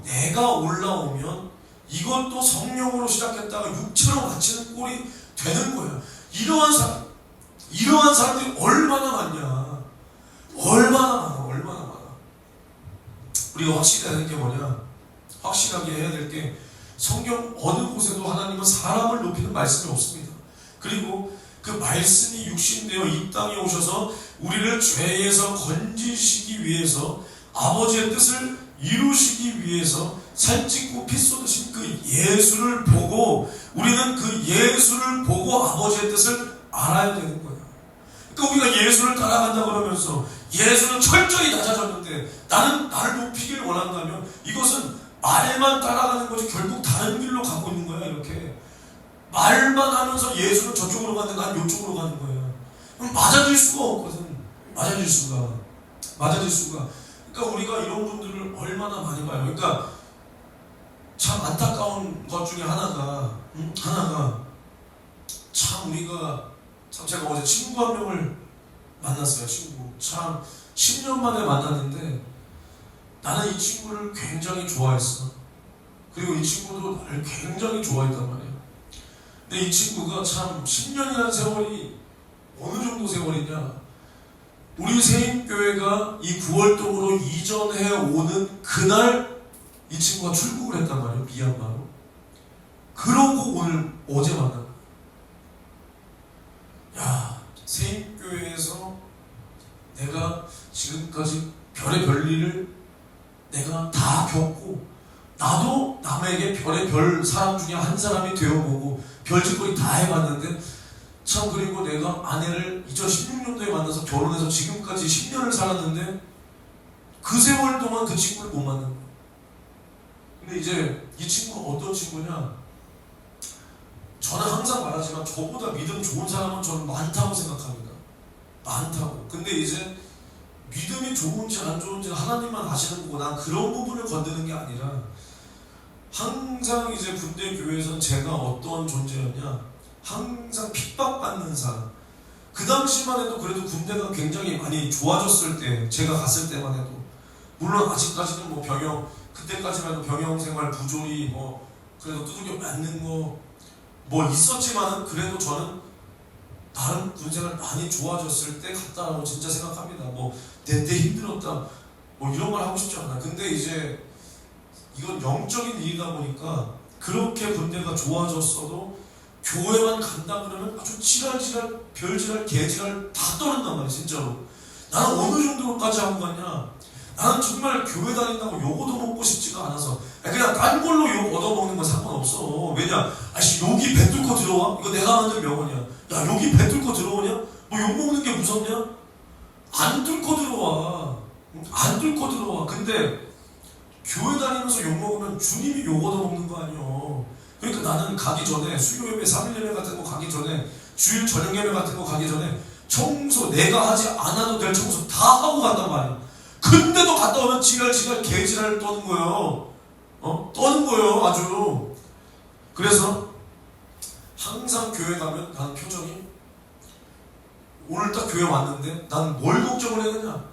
내가 올라오면 이것도 성령으로 시작했다가 육체로 마치는 꼴이 되는 거야. 이러한 사람들이 얼마나 많냐. 얼마나 많아. 우리가 확실해야 될 게 뭐냐? 확실하게 해야 될 게 성경 어느 곳에도 하나님은 사람을 높이는 말씀이 없습니다. 그리고 그 말씀이 육신되어 이 땅에 오셔서 우리를 죄에서 건지시기 위해서 아버지의 뜻을 이루시기 위해서 살찌고 피 쏟으신 그 예수를 보고 우리는 그 예수를 보고 아버지의 뜻을 알아야 되는 거예요. 그러니까 우리가 예수를 따라간다 그러면서 예수는 철저히 낮아졌는데 나는 나를 높이기를 원한다면 이것은 말만 따라가는 것이 결국 다른 길로 가고 있는 거야. 이렇게 말만 하면서 예수는 저쪽으로 가는데 난 이쪽으로 가는 거예요. 그럼 맞아질 수가 없거든. 맞아질 수가. 그러니까 우리가 이런 분들을 얼마나 많이 봐요. 그러니까 참 안타까운 것 중에 하나가 참 제가 어제 친구 한 명을 만났어요. 참 10년 만에 만났는데 나는 이 친구를 굉장히 좋아했어. 그리고 이 친구도 나를 굉장히 좋아했단 말이야. 근데 이 친구가 참 10년이라는 세월이 어느 정도 세월이냐? 우리 세인교회가 이 9월동으로 이전해 오는 그날 이 친구가 출국을 했단 말이에요. 미얀마로. 그러고 어제 만난 거야. 야, 세인교회에서 내가 지금까지 별의 별일을 내가 다 겪고 나도 남에게 별의 별 사람 중에 한 사람이 되어보고 별짓거리 다 해봤는데 참 그리고 내가 아내를 2016년도에 만나서 결혼해서 지금까지 10년을 살았는데 그 세월 동안 그 친구를 못 만난 거야. 근데 이제 이 친구가 어떤 친구냐? 저는 항상 말하지만 저보다 믿음 좋은 사람은 저는 많다고 생각합니다. 많다고. 근데 이제 믿음이 좋은지 안 좋은지 하나님만 아시는 거고 난 그런 부분을 건드는 게 아니라 항상 이제 군대 교회에서는 제가 어떤 존재였냐, 항상 핍박받는 사람. 그 당시만 해도 그래도 군대가 굉장히 많이 좋아졌을 때, 제가 갔을 때만 해도, 물론 아직까지는 뭐 병영, 그때까지만 해도 병영 생활 부조리 뭐 그래도 두들겨 맞는 거 뭐 있었지만은 그래도 저는 다른 군생활 많이 좋아졌을 때 갔다라고 진짜 생각합니다. 뭐 내 때 힘들었다 뭐 이런 말 하고 싶지 않아. 근데 이제 이건 영적인 일이다 보니까 그렇게 군대가 좋아졌어도 교회만 간다 그러면 아주 지랄지랄 별지랄 개지랄 다 떠난단 말이야. 진짜로 나는 어느 정도까지 하고 가냐, 나는 정말 교회 다닌다고 욕 얻어먹고 싶지가 않아서 그냥 딴 걸로 욕 얻어먹는 건 상관없어. 왜냐, 아씨 욕이 배 뚫고 들어와? 이거 내가 만든 명언이야. 야 욕이 배 뚫고 들어오냐? 뭐 욕 먹는 게 무섭냐? 안 뚫고 들어와. 안 뚫고 들어와. 근데 교회 다니면서 욕 먹으면 주님이 욕 얻어먹는 거 아니야. 그러니까 나는 가기 전에 수요예배, 3일 예배 같은 거 가기 전에, 주일 저녁 예배 같은 거 가기 전에 청소 내가 하지 않아도 될 청소 다 하고 간단 말이야. 근데도 갔다 오면 지랄지랄 개지랄 떠는 거예요. 떠는 거예요 아주. 그래서 항상 교회 가면 나는 표정이, 오늘 딱 교회 왔는데 나는 뭘 걱정을 했느냐,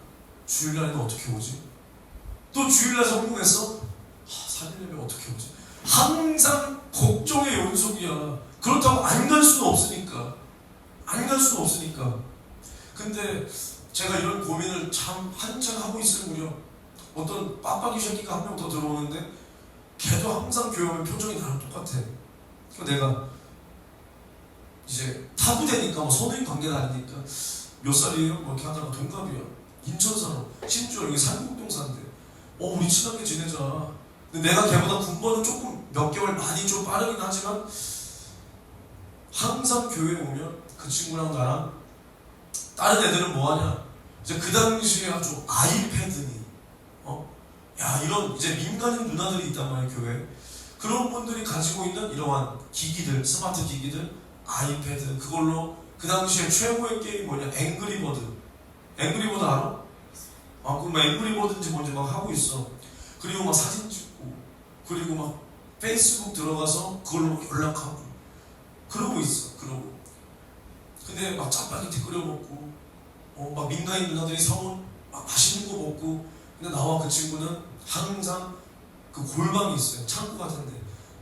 주일날에는 어떻게 오지? 또 주일날 성공했어? 3일 예배 어떻게 오지? 항상 걱정의 연속이야. 그렇다고 안 갈 수는 없으니까. 안 갈 수는 없으니까. 근데 제가 이런 고민을 참 한참 하고 있을 무렵 어떤 빡빡이 새끼가 한 명 더 들어오는데 걔도 항상 교회 오면 표정이 나랑 똑같아. 그러니까 내가 이제 타부대니까 뭐 선후임 관계는 아니니까 몇 살이에요? 뭐 이렇게 하다가 동갑이야. 인천 사람. 심지어 여기 산국동 사는데 우리 친하게 지내자. 근데 내가 걔보다 군번은 조금 몇 개월 많이 좀 빠르긴 하지만 항상 교회 오면 그 친구랑 나랑, 다른 애들은 뭐하냐, 이제 그 당시에 아주 아이패드니 야 이런 이제 민간인 누나들이 있단 말이에요. 교회 그런 분들이 가지고 있는 이러한 기기들, 스마트 기기들, 아이패드, 그걸로 그 당시에 최고의 게임 뭐냐, 앵그리버드. 앵그리버드 알아? 그럼 앵그리버드인지 뭔지 막 하고 있어. 그리고 막 사진 찍고, 그리고 막 페이스북 들어가서 그걸로 막 연락하고 그러고 있어. 그러고 근데 막 짜파게티 끓여 먹고 막 민간인 누나들이 사온 막 맛있는 거 먹고. 근데 나와 그 친구는 항상 그 골방이 있어요. 창고 같은데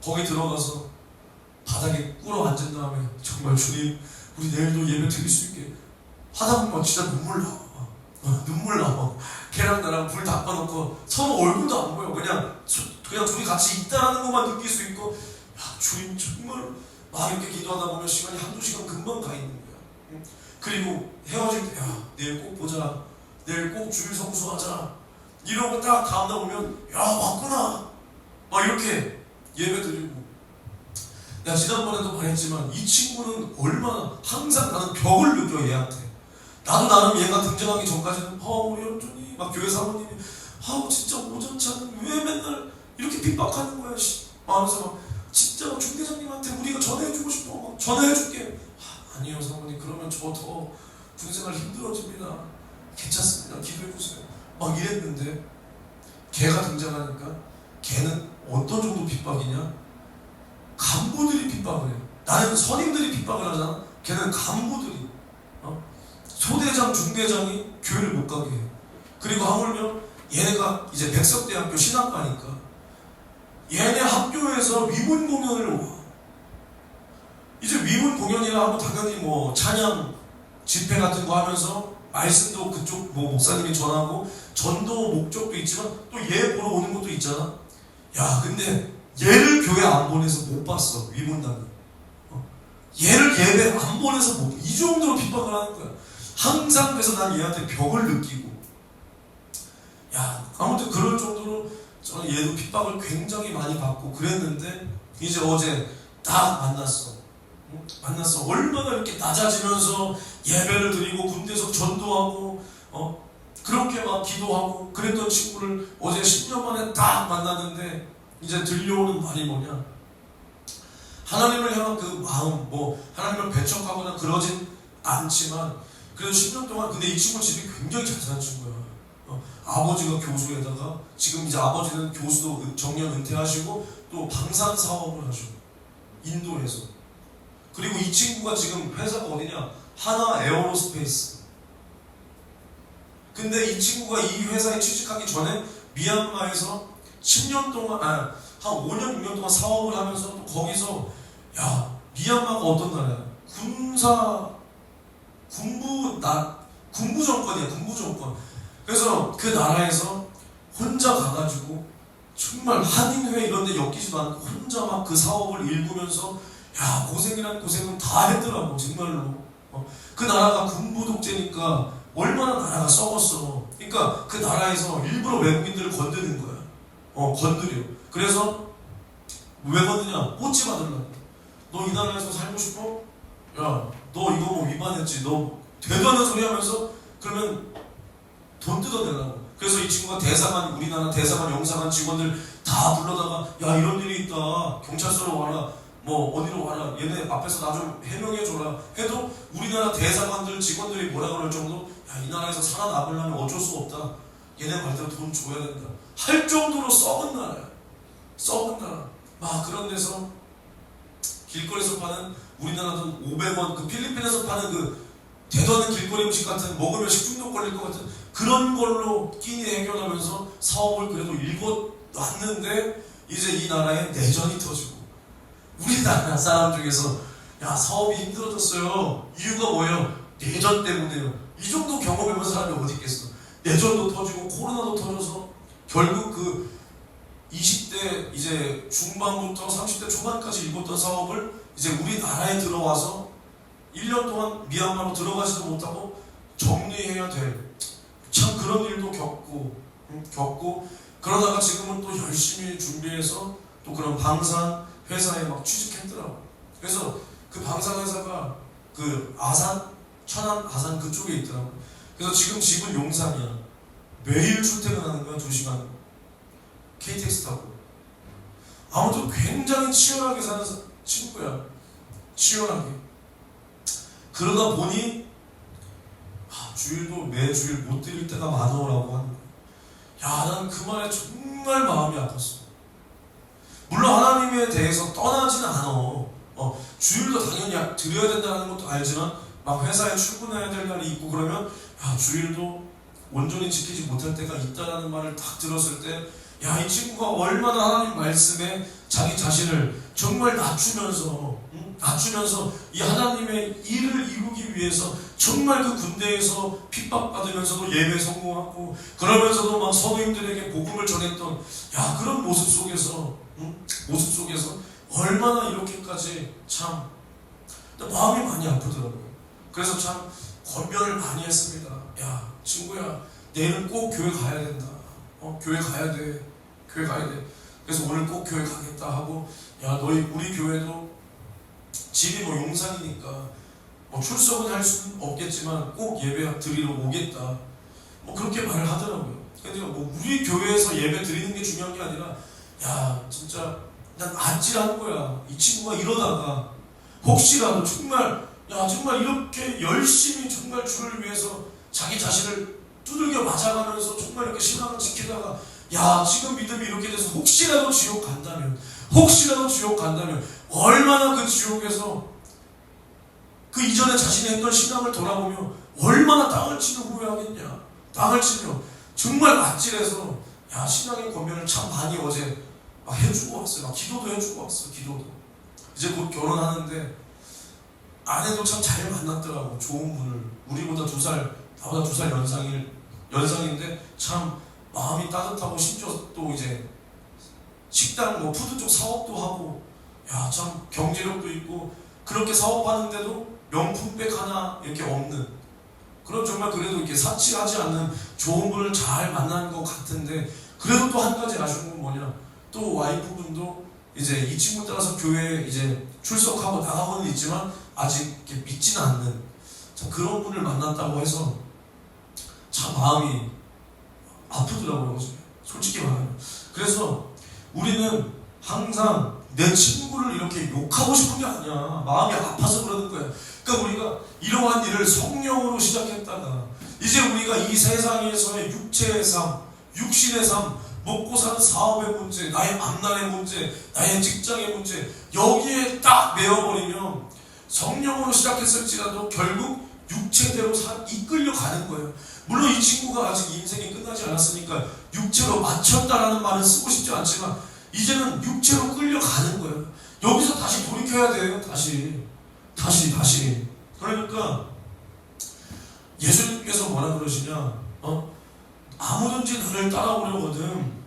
거기 들어가서 바닥에 꿇어 앉은 다음에 정말 주님 우리 내일도 예배 드릴 수 있게 하다 보면 진짜 눈물 나와. 눈물 나와. 걔랑 나랑 불 다 꺼놓고 서로 얼굴도 안 보여. 그냥 둘이 같이 있다라는 것만 느낄 수 있고, 야 주님 정말 막 이렇게 기도하다 보면 시간이 한두 시간 금방 가 있는 거야. 그리고 헤어질 때 야 내일 꼭 보자, 내일 꼭 주일 성수하자 이러고 딱 다음날 오면 야 왔구나 막 이렇게 예배 드리고. 내가 지난번에도 말했지만 이 친구는 얼마나 항상 나는 벽을 느껴 얘한테. 나도 나름 얘가 등장하기 전까지는 우리 영준이 막 교회 사모님이 진짜 오전차는 왜 맨날 이렇게 핍박하는 거야 하면서 막 진짜 막 중대장님한테 우리가 전해주고 싶어 막 전해줄게. 아니요 사모님 그러면 저 더 군생활 힘들어집니다. 괜찮습니다. 기도해주세요. 막 이랬는데 걔가 등장하니까 걔는 어떤 정도 핍박이냐, 간부들이 핍박을 해. 나는 선임들이 핍박을 하잖아. 걔는 간부들이 소대장, 중대장이 교회를 못 가게 해. 그리고 하물며 얘네가 이제 백석대학교 신학과니까 얘네 학교에서 위문 공연을 와. 이제 위문 공연이라 하면 당연히 뭐 찬양 집회 같은 거 하면서 말씀도 그쪽 뭐 목사님이 전하고 전도 목적도 있지만 또 얘 보러 오는 것도 있잖아. 야 근데 얘를 교회 안 보내서 못 봤어. 위문단이 얘를 예배 안 보내서 못, 이 정도로 핍박을 하는 거야. 항상. 그래서 난 얘한테 벽을 느끼고, 야 아무튼 그럴 정도로 저는 얘도 핍박을 굉장히 많이 받고 그랬는데 이제 어제 딱 만났어. 얼마나 이렇게 낮아지면서 예배를 드리고 군대에서 전도하고 그렇게 막 기도하고 그랬던 친구를 어제 10년 만에 딱 만났는데 이제 들려오는 말이 뭐냐, 하나님을 향한 그 마음, 뭐 하나님을 배척하거나 그러진 않지만 그래서 10년 동안 근데 이 친구 집이 굉장히 잘 사는 친구야. 아버지가 교수에다가 지금 이제 아버지는 교수도 정년 은퇴하시고 또 방산 사업을 하셔. 인도에서. 그리고 이 친구가 지금 회사가 어디냐? 하나 에어로스페이스. 근데 이 친구가 이 회사에 취직하기 전에 미얀마에서 10년 동안, 한 5년, 6년 동안 사업을 하면서 또 거기서, 야, 미얀마가 어떤 나라야? 군부 정권이야, 군부 정권. 그래서 그 나라에서 혼자 가가지고 정말 한인회 이런 데 엮이지도 않고 혼자 막 그 사업을 일구면서 야, 고생이란 고생은 다 했더라고, 정말로. 그 나라가 군부 독재니까 얼마나 나라가 썩었어. 그러니까 그 나라에서 일부러 외국인들을 건드는 거야. 건드려. 그래서 왜 건드냐? 꼬치 받으려고. 너 이 나라에서 살고 싶어? 야, 너 이거 뭐 위반했지. 너 되도 않는 소리 하면서 그러면 돈 뜯어내려고. 그래서 이 친구가 대사관, 우리나라 대사관, 영사관 직원들 다 불러다가 야, 이런 일이 있다. 경찰서로 와라. 뭐 어디로 와라. 얘네 앞에서 나 좀 해명해줘라. 해도 우리나라 대사관들 직원들이 뭐라 그럴 정도 야, 이 나라에서 살아남으려면 어쩔 수 없다. 얘네 말대로 돈 줘야 된다. 할 정도로 썩은 나라야. 썩은 나라. 막 그런 데서 길거리에서 파는 우리나라 돈 500원 그 필리핀에서 파는 그 되도 않는 길거리 음식 같은 먹으면 식중독 걸릴 것 같은 그런 걸로 끼니 해결하면서 사업을 그래도 일궈놨는데 이제 이 나라에 내전이 터지고 우리나라 사람 중에서 야, 사업이 힘들어졌어요. 이유가 뭐예요? 내전 때문에요. 이 정도 경험해본 사람이 어디 있겠어. 내전도 터지고 코로나도 터져서 결국 그 20대 이제 중반부터 30대 초반까지 일궜던 사업을 이제 우리나라에 들어와서 1년 동안 미얀마로 들어가지도 못하고 정리해야 될 참 그런 일도 겪고 그러다가 지금은 또 열심히 준비해서 또 그런 방산 회사에 막 취직했더라고. 그래서 그 방산 회사가 그 아산, 천안, 아산 그쪽에 있더라고. 그래서 지금 집은 용산이야. 매일 출퇴근하는 거야, 2시간. KTX 타고. 아무튼 굉장히 치열하게 사는 친구야. 치열하게. 그러다 보니 주일도 매주일 못 드릴 때가 많으라고 하는 거야. 야, 난 그 말에 정말 마음이 아팠어. 물론 하나님에 대해서 떠나지는 않아. 주일도 당연히 드려야 된다는 것도 알지만 막 회사에 출근해야 될 날이 있고 그러면 야, 주일도 온전히 지키지 못할 때가 있다라는 말을 딱 들었을 때 야, 이 친구가 얼마나 하나님 말씀에 자기 자신을 정말 낮추면서 이 하나님의 일을 이루기 위해서 정말 그 군대에서 핍박받으면서도 예배 성공하고 그러면서도 막 성도님들에게 복음을 전했던 야, 그런 모습 속에서 얼마나 이렇게까지 참 마음이 많이 아프더라고요. 그래서 참 권면을 많이 했습니다. 야, 친구야, 내일은 꼭 교회 가야 된다. 교회 가야 돼. 교회 가야 돼. 그래서 오늘 꼭 교회 가겠다 하고 야, 우리 교회도 집이 뭐 용산이니까 출석은 할 수는 없겠지만 꼭 예배 드리러 오겠다. 그렇게 말을 하더라고요. 근데 우리 교회에서 예배 드리는 게 중요한 게 아니라 야, 진짜 난 아찔한 거야. 이 친구가 이러다가 혹시라도 정말 이렇게 열심히 정말 주를 위해서 자기 자신을 두들겨 맞아가면서 정말 이렇게 신앙을 지키다가 야, 지금 믿음이 이렇게 돼서 혹시라도 지옥 간다면 얼마나 그 지옥에서 그 이전에 자신이 했던 신앙을 돌아보며 얼마나 땅을 치며 후회하겠냐. 땅을 치며 정말 아찔해서 야, 신앙의 권면을 참 많이 어제 막 해주고 왔어요. 막 기도도 해주고 왔어. 기도도. 이제 곧 결혼하는데 아내도 참 잘 만났더라고. 좋은 분을. 나보다 2살 연상인데 참 마음이 따뜻하고 심지어 또 이제 식당 푸드 쪽 사업도 하고 야, 참 경제력도 있고 그렇게 사업하는데도 명품백 하나 이렇게 없는 그런 정말 그래도 이렇게 사치하지 않는 좋은 분을 잘 만나는 것 같은데 그래도 또 한 가지 아쉬운 건 뭐냐, 또 와이프분도 이제 이 친구 따라서 교회에 이제 출석하고 나가고는 있지만 아직 이렇게 믿지는 않는 참 그런 분을 만났다고 해서 참 마음이 아프더라고요. 솔직히 말하면. 그래서 우리는 항상 내 친구를 이렇게 욕하고 싶은 게 아니야. 마음이 아파서 그러는 거야. 그러니까 우리가 이러한 일을 성령으로 시작했다가 이제 우리가 이 세상에서의 육체의 삶, 육신의 삶, 먹고 사는 사업의 문제, 나의 앞날의 문제, 나의 직장의 문제, 여기에 딱 매어버리면 성령으로 시작했을지라도 결국 육체대로 이끌려 가는 거예요. 물론 이 친구가 아직 인생이 끝나지 않았으니까 육체로 맞췄다라는 말은 쓰고 싶지 않지만 이제는 육체로 끌려가는 거예요. 여기서 다시 돌이켜야 돼요. 다시. 그러니까 예수님께서 뭐라 그러시냐? 아무든지 나를 따라오려거든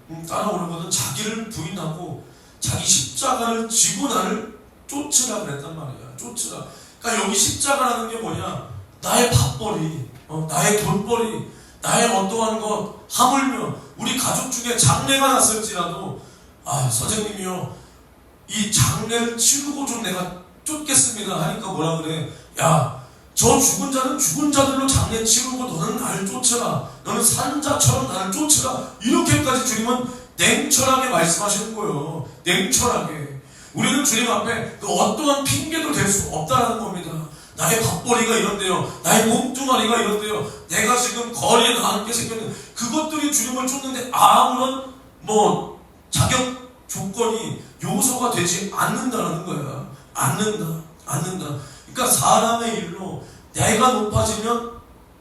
자기를 부인하고 자기 십자가를 지고 나를 쫓으라 그랬단 말이야. 쫓으라. 그러니까 여기 십자가라는 게 뭐냐? 나의 밥벌이, 나의 돈벌이, 나의 어떠한 것, 하물며 우리 가족 중에 장례가 났을지라도 선생님이요, 이 장례를 치르고 좀 내가 쫓겠습니다 하니까 뭐라 그래? 야, 저 죽은 자는 죽은 자들로 장례 치르고 너는 나를 쫓으라. 너는 산 자처럼 나를 쫓으라. 이렇게까지 주님은 냉철하게 말씀하시는 거예요. 냉철하게. 우리는 주님 앞에 그 어떠한 핑계도 댈 수 없다는 겁니다. 나의 밥벌이가 이런데요. 나의 몸뚱아리가 이런데요. 내가 지금 거리에 나앉게 생겼는 그것들이 주님을 쫓는데 아무런 자격 조건이 요소가 되지 않는다는 거야. 않는다. 그러니까 사람의 일로 내가 높아지면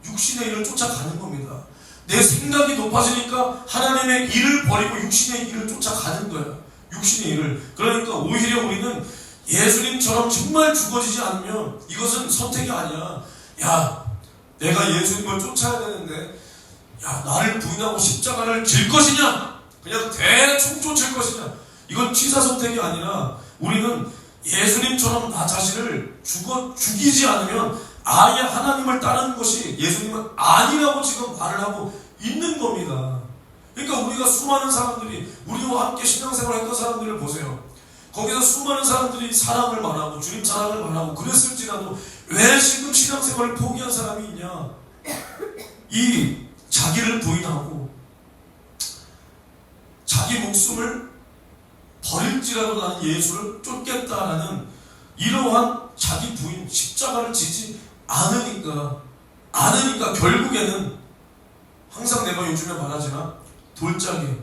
육신의 일을 쫓아가는 겁니다. 내 생각이 높아지니까 하나님의 일을 버리고 육신의 일을 쫓아가는 거야. 육신의 일을. 그러니까 오히려 우리는 예수님처럼 정말 죽어지지 않으면 이것은 선택이 아니야. 야, 내가 예수님을 쫓아야 되는데 나를 부인하고 십자가를 질 것이냐? 그냥 대충 쫓을 것이냐? 이건 취사 선택이 아니라 우리는 예수님처럼 나 자신을 죽이지 않으면 아예 하나님을 따르는 것이 예수님은 아니라고 지금 말을 하고 있는 겁니다. 그러니까 우리가 수많은 사람들이 우리와 함께 신앙생활 했던 사람들을 보세요. 거기서 수많은 사람들이 사랑을 말하고 주님 사랑을 말하고 그랬을지라도 왜 지금 신앙생활을 포기한 사람이 있냐? 이 자기를 부인하고 자기 목숨을 버릴지라도 나는 예수를 쫓겠다라는 이러한 자기 부인, 십자가를 지지 않으니까 결국에는 항상 내가 요즘에 말하지만 돌짝에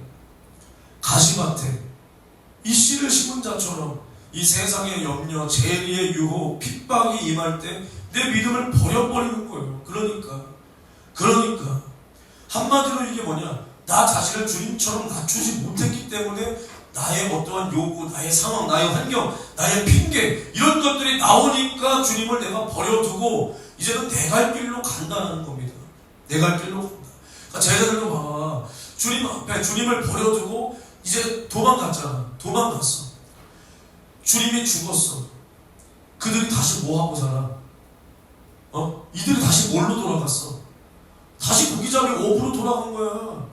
가시밭에 이 씨를 심은 자처럼 이 세상의 염려, 재리의 유혹, 핍박이 임할 때 내 믿음을 버려버리는 거예요. 그러니까 한마디로 이게 뭐냐? 나 자신을 주님처럼 낮추지 못했기 때문에 나의 어떠한 요구, 나의 상황, 나의 환경, 나의 핑계 이런 것들이 나오니까 주님을 내가 버려두고 이제는 내 갈 길로 간다는 겁니다. 내 갈 길로 간다. 그러니까 제자들도 봐. 주님 앞에 주님을 버려두고 이제 도망갔잖아. 도망갔어. 주님이 죽었어. 그들이 다시 뭐하고 살아? 이들이 다시 뭘로 돌아갔어? 다시 고기잡이 옵으로 돌아간 거야.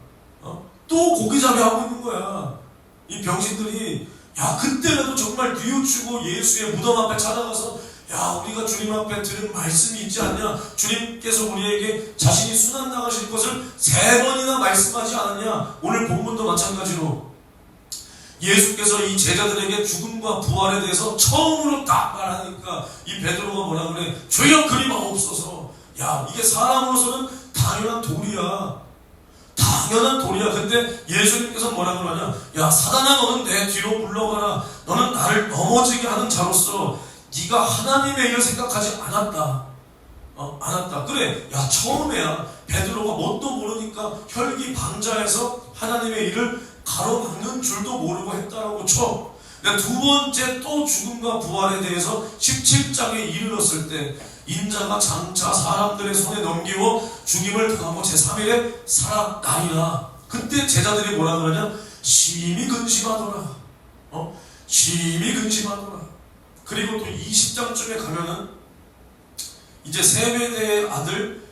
또 고기잡이 하고 있는 거야. 이 병신들이 그때라도 정말 뉘우치고 예수의 무덤 앞에 찾아가서 우리가 주님 앞에 들은 말씀이 있지 않냐? 주님께서 우리에게 자신이 순환 나가실 것을 3번이나 말씀하지 않았냐? 오늘 본문도 마찬가지로 예수께서 이 제자들에게 죽음과 부활에 대해서 처음으로 딱 말하니까 이 베드로가 뭐라 그래? 주여 그리 마옵소서. 이게 사람으로서는 당연한 도리야. 근데 예수님께서 뭐라 그러냐? 사단아, 너는 내 뒤로 물러가라. 너는 나를 넘어지게 하는 자로서 네가 하나님의 일을 생각하지 않았다. 그래. 처음에야 베드로가 뭣도 모르니까 혈기방자해서 하나님의 일을 가로막는 줄도 모르고 했다라고 쳐. 근데 2번째 또 죽음과 부활에 대해서 17장에 이르렀을 때 인자가 장차 사람들의 손에 넘기고 죽임을 당하고 제3일에 살아나리라. 그때 제자들이 뭐라 그러냐? 심히 근심하더라. 그리고 또 20장쯤에 가면은 이제 세베대의 아들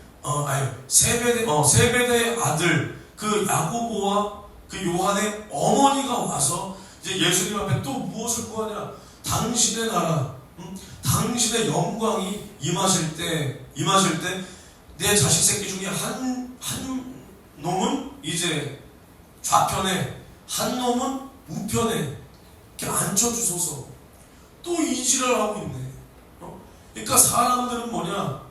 세베대의 아들 그 야고보와 그 요한의 어머니가 와서 이제 예수님 앞에 또 무엇을 구하냐? 당신의 나라, 당신의 영광이 임하실 때 내 자식 새끼 중에 한 놈은 이제 좌편에, 한 놈은 우편에 이렇게 앉혀주소서. 또 이지랄 하고 있네. 그러니까 사람들은 뭐냐,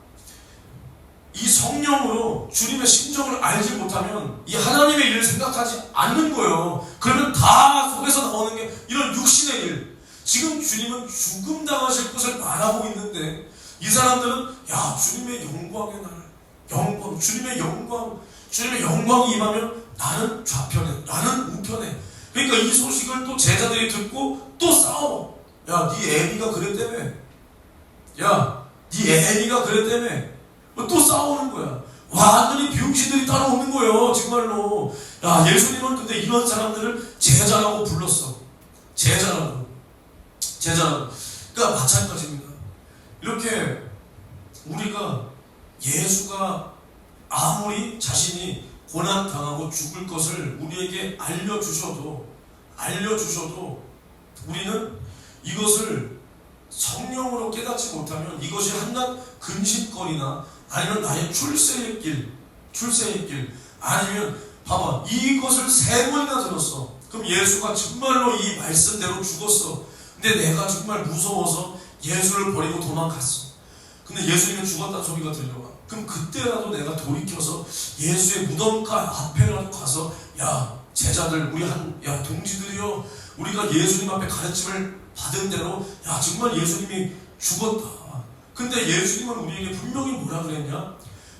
이 성령으로 주님의 심정을 알지 못하면 이 하나님의 일을 생각하지 않는 거예요. 그러면 다 속에서 나오는 게 이런 육신의 일. 지금 주님은 죽음 당하실 것을 말하고 있는데 이 사람들은 야, 주님의 영광의 날, 영광, 주님의 영광이 임하면 나는 좌편에, 나는 우편에. 그러니까 이 소식을 또 제자들이 듣고 또 싸워. 야, 네 애비가 그랬다며. 야, 네 애비가 그랬다며. 또 싸우는 거야. 완전히 비용신들이 따라오는 거예요. 정말로. 야, 예수님은 근데 이런 사람들을 제자라고 불렀어. 제자라고. 그러니까 마찬가지입니다. 이렇게 우리가 예수가 아무리 자신이 고난당하고 죽을 것을 우리에게 알려주셔도 우리는 이것을 성령으로 깨닫지 못하면 이것이 한낱 근심거리나 아니면 나의 출세의 길 아니면 봐봐, 이것을 3번이나 들었어. 그럼 예수가 정말로 이 말씀대로 죽었어. 근데 내가 정말 무서워서 예수를 버리고 도망갔어. 근데 예수님은 죽었다는 소리가 들려와. 그럼 그때라도 내가 돌이켜서 예수의 무덤가 앞에라도 가서 야, 제자들, 야, 동지들이여, 우리가 예수님 앞에 가르침을 받은 대로 야, 정말 예수님이 죽었다. 근데 예수님은 우리에게 분명히 뭐라 그랬냐?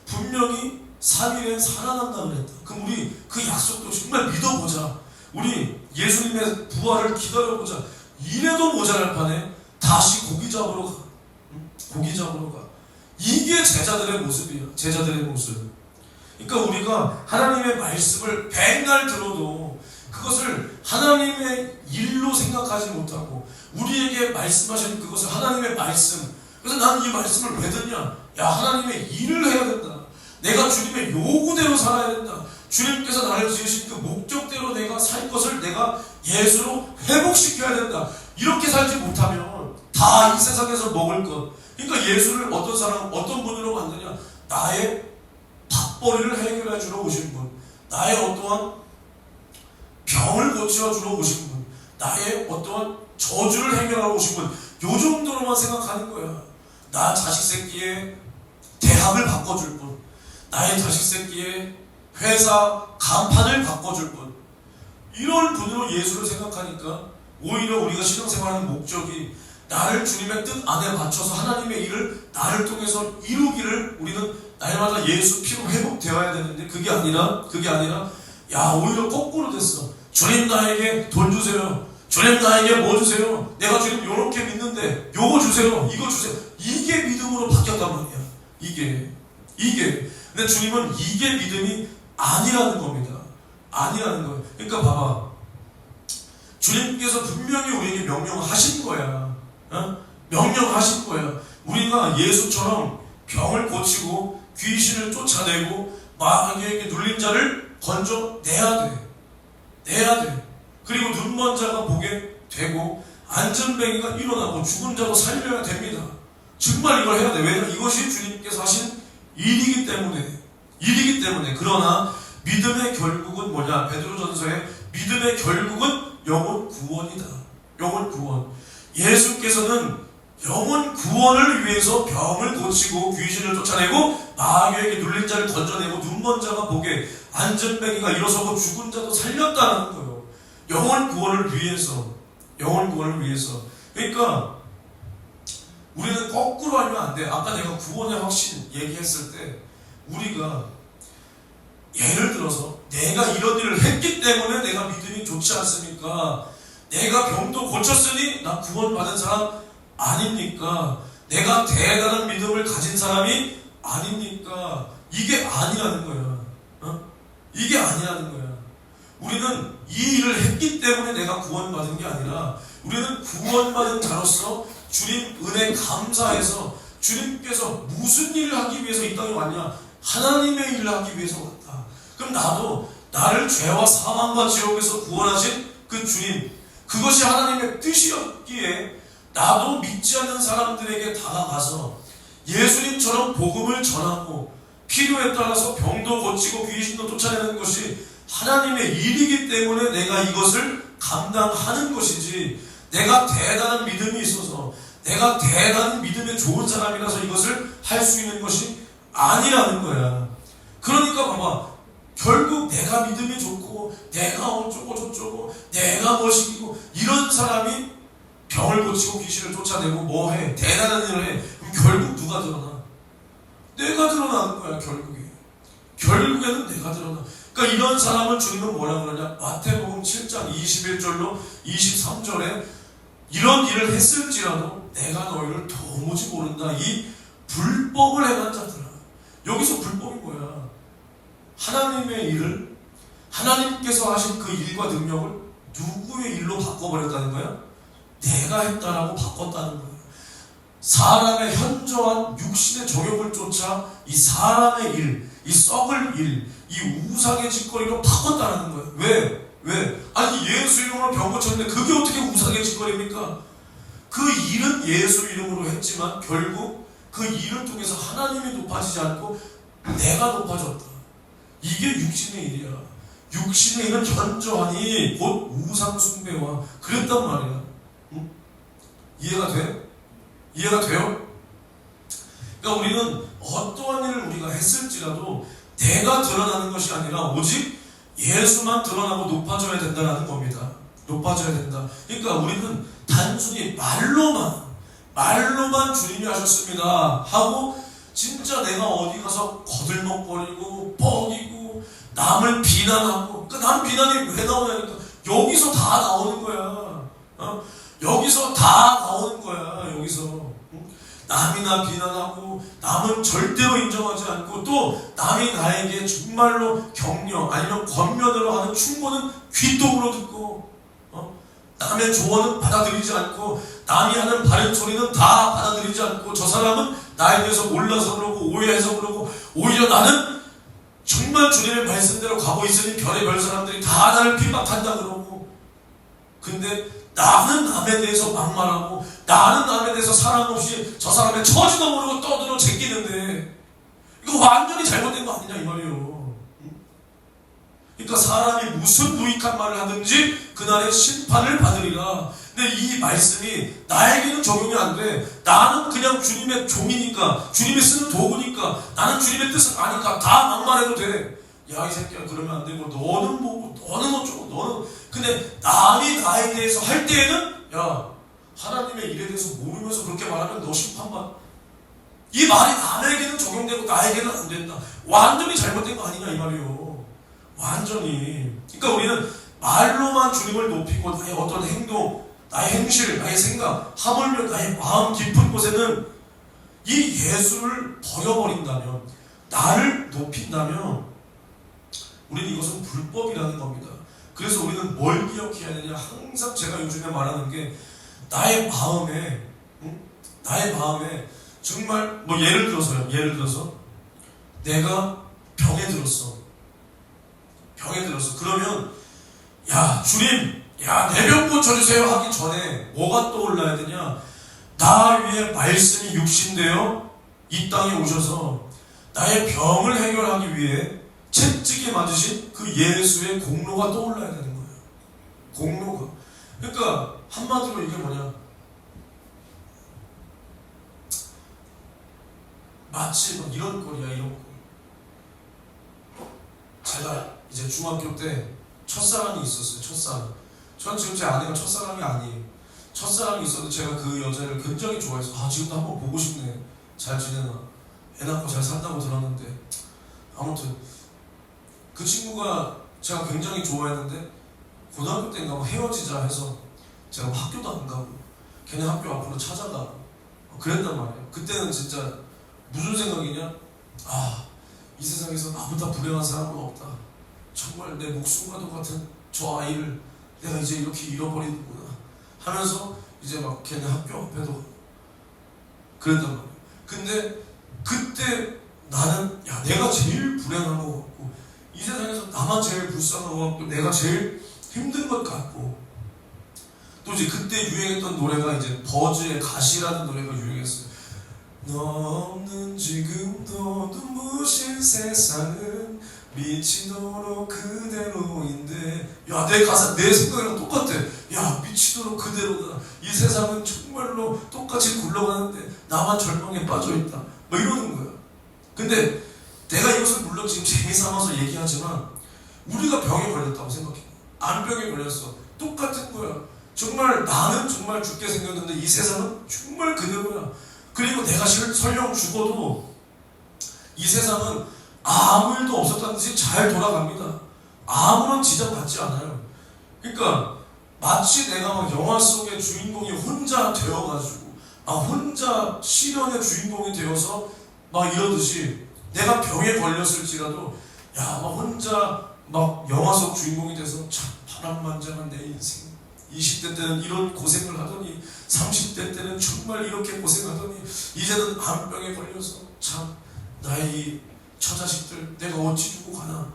분명히 3일에 살아난다 그랬다. 그럼 우리 그 약속도 정말 믿어보자. 우리 예수님의 부활을 기다려보자. 이래도 모자랄 판에 다시 고기 잡으러 가. 이게 제자들의 모습이야. 제자들의 모습. 그러니까 우리가 하나님의 말씀을 백날 들어도 그것을 하나님의 일로 생각하지 못하고 우리에게 말씀하신 그것을 하나님의 말씀. 그래서 나는 이 말씀을 왜 듣냐? 야, 하나님의 일을 해야 된다. 내가 주님의 요구대로 살아야 된다. 주님께서 나를 지으신 그 목적대로 내가 살 것을 내가 예수로 회복시켜야 된다. 이렇게 살지 못하면 다 이 세상에서 먹을 것. 그러니까 예수를 어떤 분으로 만드냐? 나의 밥벌이를 해결해 주러 오신 분, 나의 어떠한 병을 고쳐 주러 오신 분, 나의 어떠한 저주를 해결하러 오신 분, 요 정도로만 생각하는 거야. 나 자식 새끼의 대학을 바꿔줄 분, 나의 자식 새끼의 회사 간판을 바꿔줄 분, 이런 분으로 예수를 생각하니까 오히려 우리가 신앙생활하는 목적이 나를 주님의 뜻 안에 맞춰서 하나님의 일을 나를 통해서 이루기를 우리는 날마다 예수 피로 회복되어야 되는데 그게 아니라 야, 오히려 거꾸로 됐어. 주님 나에게 돈 주세요. 주님 나에게 뭐 주세요. 내가 주님 요렇게 믿는데 요거 주세요. 이거 주세요. 이게 믿음으로 바뀌었단 말이야. 이게 근데 주님은 이게 믿음이 아니라는 겁니다. 아니라는 거예요. 그러니까 봐봐, 주님께서 분명히 우리에게 명령하신 거야. 명령하신 거야. 우리가 예수처럼 병을 고치고 귀신을 쫓아내고 마귀에게 눌린 자를 건져내야 돼. 그리고 눈먼 자가 보게 되고 안전뱅이가 일어나고 죽은 자도 살려야 됩니다. 정말 이걸 해야 돼. 왜냐하면 이것이 주님께서 하신 일이기 때문에. 그러나 믿음의 결국은 뭐냐? 베드로전서에 믿음의 결국은 영혼 구원이다. 영혼 구원. 예수께서는 영혼 구원을 위해서 병을 고치고 귀신을 쫓아내고 마귀에게 눌린 자를 건져내고 눈먼 자가 보게 안전뱅이가 일어서고 죽은 자도 살렸다는 거예요. 영혼 구원을 위해서. 그러니까 우리는 거꾸로 하면 안 돼. 아까 내가 구원의 확신 얘기했을 때 우리가 예를 들어서 내가 이런 일을 했기 때문에 내가 믿음이 좋지 않습니까? 내가 병도 고쳤으니 나 구원받은 사람 아닙니까? 내가 대단한 믿음을 가진 사람이 아닙니까? 이게 아니라는 거야. 이게 아니라는 거야. 우리는 이 일을 했기 때문에 내가 구원받은 게 아니라 우리는 구원받은 자로서 주님 은혜 감사해서 주님께서 무슨 일을 하기 위해서 이 땅에 왔냐? 하나님의 일을 하기 위해서 왔다. 그럼 나도 나를 죄와 사망과 지옥에서 구원하신 그 주님, 그것이 하나님의 뜻이었기에 나도 믿지 않는 사람들에게 다가가서 예수님처럼 복음을 전하고 필요에 따라서 병도 고치고 귀신도 쫓아내는 것이 하나님의 일이기 때문에 내가 이것을 감당하는 것이지, 내가 대단한 믿음이 있어서 내가 대단한 믿음에 좋은 사람이라서 이것을 할 수 있는 것이 아니라는 거야. 그러니까 봐봐. 결국 내가 믿음이 좋고 내가 어쩌고 저쩌고 내가 멋있고 이런 사람이 병을 고치고 귀신을 쫓아내고 뭐해? 대단한 일을 해. 그럼 결국 누가 드러나? 내가 드러나는 거야. 결국에는 내가 드러나. 그러니까 이런 사람을 주님은 뭐라 그러냐? 마태복음 7장 21절로 23절에 이런 일을 했을지라도 내가 너희를 도무지 모른다. 이 불법을 행한 자들아. 여기서 불법이 뭐야? 하나님의 일을 하나님께서 하신 그 일과 능력을 누구의 일로 바꿔버렸다는 거야? 내가 했다라고 바꿨다는 거야. 사람의 현저한 육신의 정욕을 쫓아 이 사람의 일, 이 썩을 일, 이 우상의 짓거리로 바꿨다는 거야. 왜? 아니 예수 이름으로 병 고쳤는데 그게 어떻게 우상의 짓거리입니까? 그 일은 예수 이름으로 했지만 결국 그 일을 통해서 하나님이 높아지지 않고 내가 높아졌다. 이게 육신의 일이야. 육신의 일은 현저하니 곧 우상 숭배와 그랬단 말이야. 응? 이해가 돼? 이해가 돼요? 그러니까 우리는 어떠한 일을 우리가 했을지라도 내가 드러나는 것이 아니라 오직 예수만 드러나고 높아져야 된다는 겁니다. 높아져야 된다. 그러니까 우리는 단순히 말로만 주님이 하셨습니다 하고 진짜 내가 어디 가서 거들먹거리고 뻐기고 남을 비난하고 그러니까 남 비난이 왜 나오냐니까 여기서 다 나오는 거야. 여기서 다 나오는 거야. 여기서 남이나 비난하고 남은 절대로 인정하지 않고 또 남이 나에게 정말로 격려 아니면 권면으로 하는 충고는 귀독으로 듣고 남의 조언은 받아들이지 않고 남이 하는 바른 소리는 다 받아들이지 않고 저 사람은 나에 대해서 몰라서 그러고 오해해서 그러고 오히려 나는 정말 주님의 말씀대로 가고 있으니 별의별 사람들이 다 나를 핍박한다 그러고 근데 나는 남에 대해서 막말하고 나는 남에 대해서 사랑 없이 저 사람의 처지도 모르고 떠들어 제끼는데 이거 완전히 잘못된 거 아니냐 이 말이에요. 그러니까 사람이 무슨 무익한 말을 하든지 그날의 심판을 받으리라. 근데 이 말씀이 나에게는 적용이 안 돼. 나는 그냥 주님의 종이니까 주님이 쓰는 도구니까 나는 주님의 뜻을 아니까 다 막말해도 돼. 야 이 새끼야 그러면 안 되고 너는 뭐고 너는 어쩌고 너는 근데 남이 나에 대해서 할 때에는 야 하나님의 일에 대해서 모르면서 그렇게 말하면 너 심판받 이 말이 남에게는 적용되고 나에게는 안 된다. 완전히 잘못된 거 아니냐 이 말이에요. 완전히. 그러니까 우리는 말로만 주님을 높이고 나의 어떤 행동, 나의 행실, 나의 생각, 하물며 나의 마음 깊은 곳에는 이 예수를 버려버린다면, 나를 높인다면 우리는 이것은 불법이라는 겁니다. 그래서 우리는 뭘 기억해야 되냐? 항상 제가 요즘에 말하는 게 나의 마음에 정말 뭐 예를 들어서 내가 병에 들었어. 그러면 야 주님 야 내 병 고쳐주세요 하기 전에 뭐가 떠올라야 되냐? 나 위에 말씀이 육신되어 이 땅에 오셔서 나의 병을 해결하기 위해 채찍에 맞으신 그 예수의 공로가 떠올라야 되는 거예요. 공로가. 그러니까 한마디로 이게 뭐냐? 마치 막 이런 꼴이야 이런 꼴. 제가 이제 중학교 때 첫사랑이 있었어요. 첫사랑. 전 지금 제 아내가 첫사랑이 아니에요. 첫사랑이 있었는데 제가 그 여자를 굉장히 좋아해서 지금도 한번 보고 싶네. 잘 지내나. 애 낳고 잘 산다고 들었는데 아무튼 그 친구가 제가 굉장히 좋아했는데 고등학교 때인가 뭐 헤어지자 해서 제가 학교도 안 가고 걔네 학교 앞으로 찾아가고 그랬단 말이에요. 그때는 진짜 무슨 생각이냐? 이 세상에서 나보다 불행한 사람은 없다. 정말 내 목숨과도 같은 저 아이를 내가 이제 이렇게 잃어버리는구나 하면서 이제 막 걔네 학교 앞에도 그랬단 말이에요. 근데 그때 나는 내가 제일 불행한 것 같고 이 세상에서 나만 제일 불쌍한 것 같고 내가 제일 힘든 것 같고 또 이제 그때 유행했던 노래가 이제 버즈의 가시라는 노래가 유행했어요. 너 없는 지금도 눈부신 세상은 미치도록 그대로인데. 야, 내 가사 내 생각이랑 똑같아. 야, 미치도록 그대로다. 이 세상은 정말로 똑같이 굴러가는데 나만 절망에 빠져있다, 뭐 이러는 거야. 근데 내가 이것을 물론 지금 재미삼아서 얘기하지만 우리가 병에 걸렸다고 생각해. 암병에 걸렸어. 똑같은 거야. 정말 나는 정말 죽게 생겼는데 이 세상은 정말 그대로야. 그리고 내가 설령 죽어도 이 세상은 아무 일도 없었다는 듯이 잘 돌아갑니다. 아무런 지장받지 않아요. 그러니까 마치 내가 막 영화 속의 주인공이 혼자 되어가지고 혼자 시련의 주인공이 되어서 막 이러듯이 내가 병에 걸렸을지라도 막 혼자 막 영화 속 주인공이 돼서 참 파란만장한 내 인생, 20대 때는 이런 고생을 하더니 30대 때는 정말 이렇게 고생하더니 이제는 암병에 걸려서 참 나의 이 처자식들 내가 어찌 주고 가나.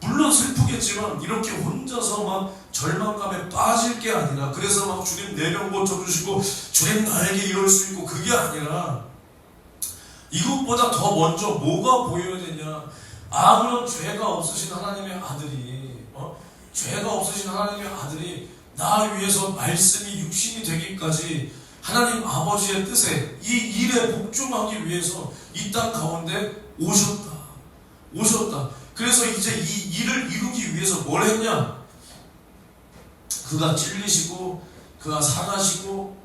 물론 슬프겠지만 이렇게 혼자서 막 절망감에 빠질 게 아니라, 그래서 막 주님 내 병 고쳐주시고 주님 나에게 이럴 수 있고, 그게 아니라 이것보다 더 먼저 뭐가 보여야 되냐. 아무런 죄가 없으신 하나님의 아들이 죄가 없으신 하나님의 아들이 나 위해서 말씀이 육신이 되기까지 하나님 아버지의 뜻에 이 일에 복종하기 위해서 이 땅 가운데 오셨다. 그래서 이제 이 일을 이루기 위해서 뭘 했냐? 그가 찔리시고, 그가 상하시고,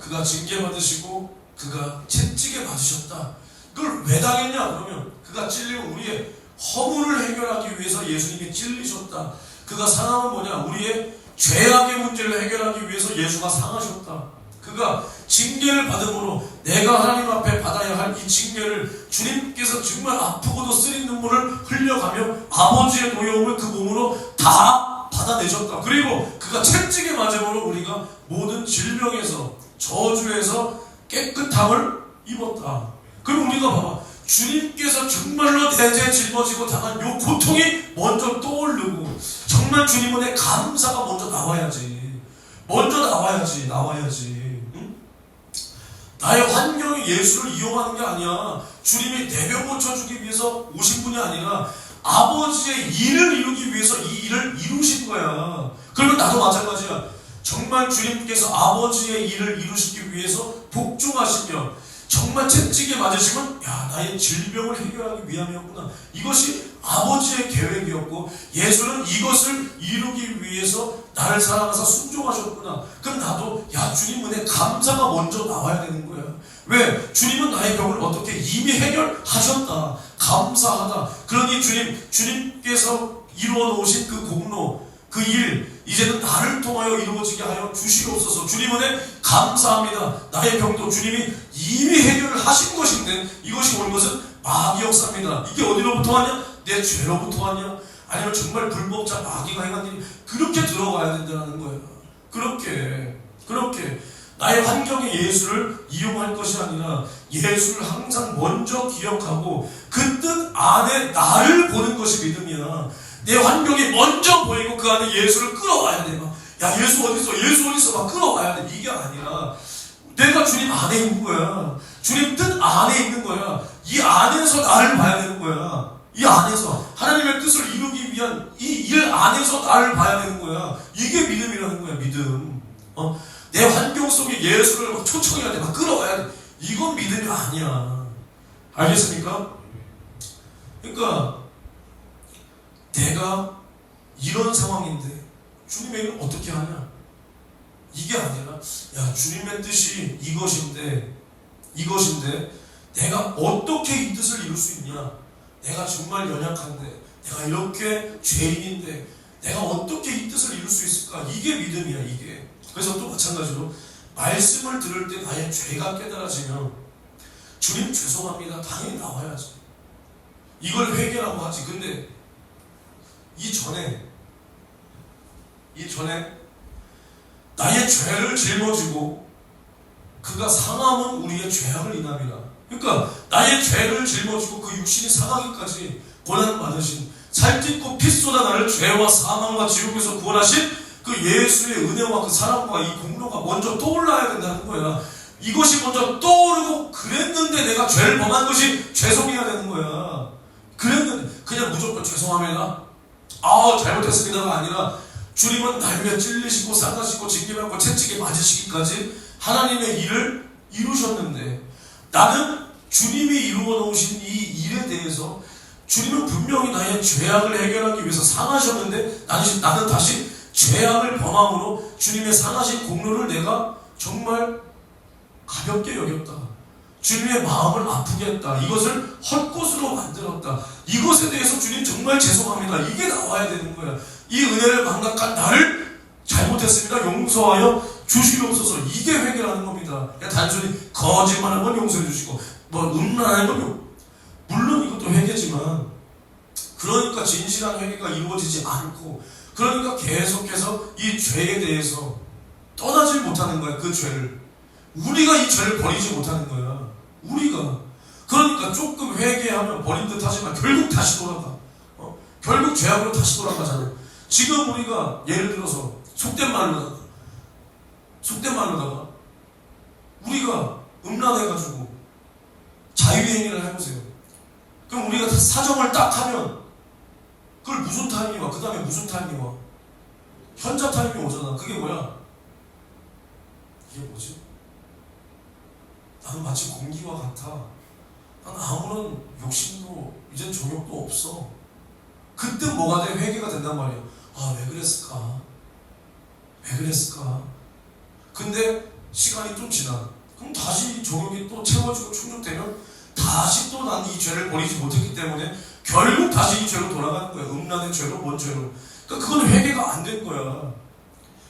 그가 징계받으시고, 그가 채찍에 맞으셨다. 그걸 왜 당했냐? 그러면 그가 찔리면 우리의 허물을 해결하기 위해서 예수님이 찔리셨다. 그가 상함은 뭐냐? 우리의 죄악의 문제를 해결하기 위해서 예수가 상하셨다. 그가 징계를 받음으로 내가 하나님 앞에 받아야 할 이 징계를 주님께서 정말 아프고도 쓰린 눈물을 흘려가며 아버지의 노여움을 그 몸으로 다 받아내셨다. 그리고 그가 채찍에 맞음으로 우리가 모든 질병에서, 저주에서 깨끗함을 입었다. 그럼 우리가 봐봐, 주님께서 정말로 대제 짊어지고 당한 요 고통이 먼저 떠오르고, 정말 주님 은혜 감사가 먼저 나와야지. 응? 나의 환경이 예수를 이용하는 게 아니야. 주님이 내 병 고쳐주기 위해서 오신 분이 아니라 아버지의 일을 이루기 위해서 이 일을 이루신 거야. 그러면 나도 마찬가지야. 정말 주님께서 아버지의 일을 이루시기 위해서 복종하시며 정말 채찍에 맞으시면 나의 질병을 해결하기 위함이었구나. 이것이 아버지의 계획이었고 예수는 이것을 이루기 위해서 나를 사랑하사 순종하셨구나. 그럼 나도 주님 은혜 감사가 먼저 나와야 되는 거야. 왜? 주님은 나의 병을 어떻게 이미 해결하셨다. 감사하다. 그러니 주님께서 이루어 놓으신 그 공로, 그 일, 이제는 나를 통하여 이루어지게 하여 주시옵소서. 주님 은혜 감사합니다. 나의 병도 주님이 이미 해결을 하신 것인데 이것이 온 것은 마귀 역사입니다. 이게 어디로부터 왔냐? 내 죄로부터 왔냐? 아니면 정말 불법자 마귀가 행한 일이 그렇게 들어가야 된다는 거예요. 그렇게 나의 환경에 예수를 이용할 것이 아니라 예수를 항상 먼저 기억하고 그 뜻 안에 나를 보는 것이 믿음이야. 내 환경이 먼저 보이고 그 안에 예수를 끌어와야 돼. 예수 어딨어 막 끌어와야 돼. 이게 아니라 내가 주님 안에 있는 거야. 주님 뜻 안에 있는 거야. 이 안에서 나를 봐야 되는 거야. 이 안에서 하나님의 뜻을 이루기 위한 이 일 안에서 나를 봐야 되는 거야. 이게 믿음이라는 거야. 믿음. 내 환경 속에 예수를 막 초청해야 돼. 막 끌어와야 돼. 이건 믿음이 아니야. 알겠습니까? 그러니까 내가 이런 상황인데 주님의 일을 어떻게 하냐? 이게 아니라 주님의 뜻이 이것인데 내가 어떻게 이 뜻을 이룰 수 있냐? 내가 정말 연약한데, 내가 이렇게 죄인인데 내가 어떻게 이 뜻을 이룰 수 있을까? 이게 믿음이야. 이게. 그래서 또 마찬가지로 말씀을 들을 때 나의 죄가 깨달아지면 주님 죄송합니다 당연히 나와야지. 이걸 회개라고 하지. 근데 이전에 나의 죄를 짊어지고 그가 상함은 우리의 죄악을 인함이라. 그러니까 나의 죄를 짊어지고 그 육신이 상하기까지 고난을 받으신, 살찢고 피 쏟아 나를 죄와 사망과 지옥에서 구원하신 그 예수의 은혜와 그 사랑과 이 공로가 먼저 떠올라야 된다는 거야. 이것이 먼저 떠오르고 그랬는데 내가 죄를 범한 것이 죄송해야 되는 거야. 그랬는데 그냥 무조건 죄송합니다, 잘못했습니다가 아니라 주님은 날 위해 찔리시고 싸가시고 징계받고 채찍에 맞으시기까지 하나님의 일을 이루셨는데, 나는 주님이 이루어 놓으신 이 일에 대해서 주님은 분명히 나의 죄악을 해결하기 위해서 상하셨는데, 나는 다시 죄악을 범함으로 주님의 상하신 공로를 내가 정말 가볍게 여겼다. 주님의 마음을 아프게 했다. 이것을 헛것으로 만들었다. 이것에 대해서 주님 정말 죄송합니다. 이게 나와야 되는 거야. 이 은혜를 망각한 나를 잘못했습니다, 용서하여 주시옵소서. 이게 회개라는 겁니다. 그냥 단순히 거짓말한 건 용서해 주시고 음란한 건 물론 이것도 회개지만, 그러니까 진실한 회개가 이루어지지 않고, 그러니까 계속해서 이 죄에 대해서 떠나질 못하는 거야. 그 죄를 우리가 이 죄를 버리지 못하는 거야. 우리가 그러니까 조금 회개하면 버린 듯 하지만 결국 다시 돌아가. 결국 죄악으로 다시 돌아가잖아. 지금 우리가 예를 들어서 속된 말로다가 우리가 음란해가지고 자유행위를 해보세요. 그럼 우리가 사정을 딱 하면 그걸 무슨 타임이 와? 그 다음에 무슨 타임이 와? 현자 타임이 오잖아. 그게 뭐야? 이게 뭐지? 나는 마치 공기와 같아. 난 아무런 욕심도 이젠 정욕도 없어. 그때 뭐가 돼? 회개가 된단 말이야. 왜 그랬을까? 근데 시간이 좀 지나. 그럼 다시 정욕이 또 채워지고 충족되면 다시 또 난 이 죄를 버리지 못했기 때문에 결국 다시 이 죄로 돌아가는 거야. 음란의 죄로, 뭔 죄로. 그러니까 그건 회개가 안 된 거야.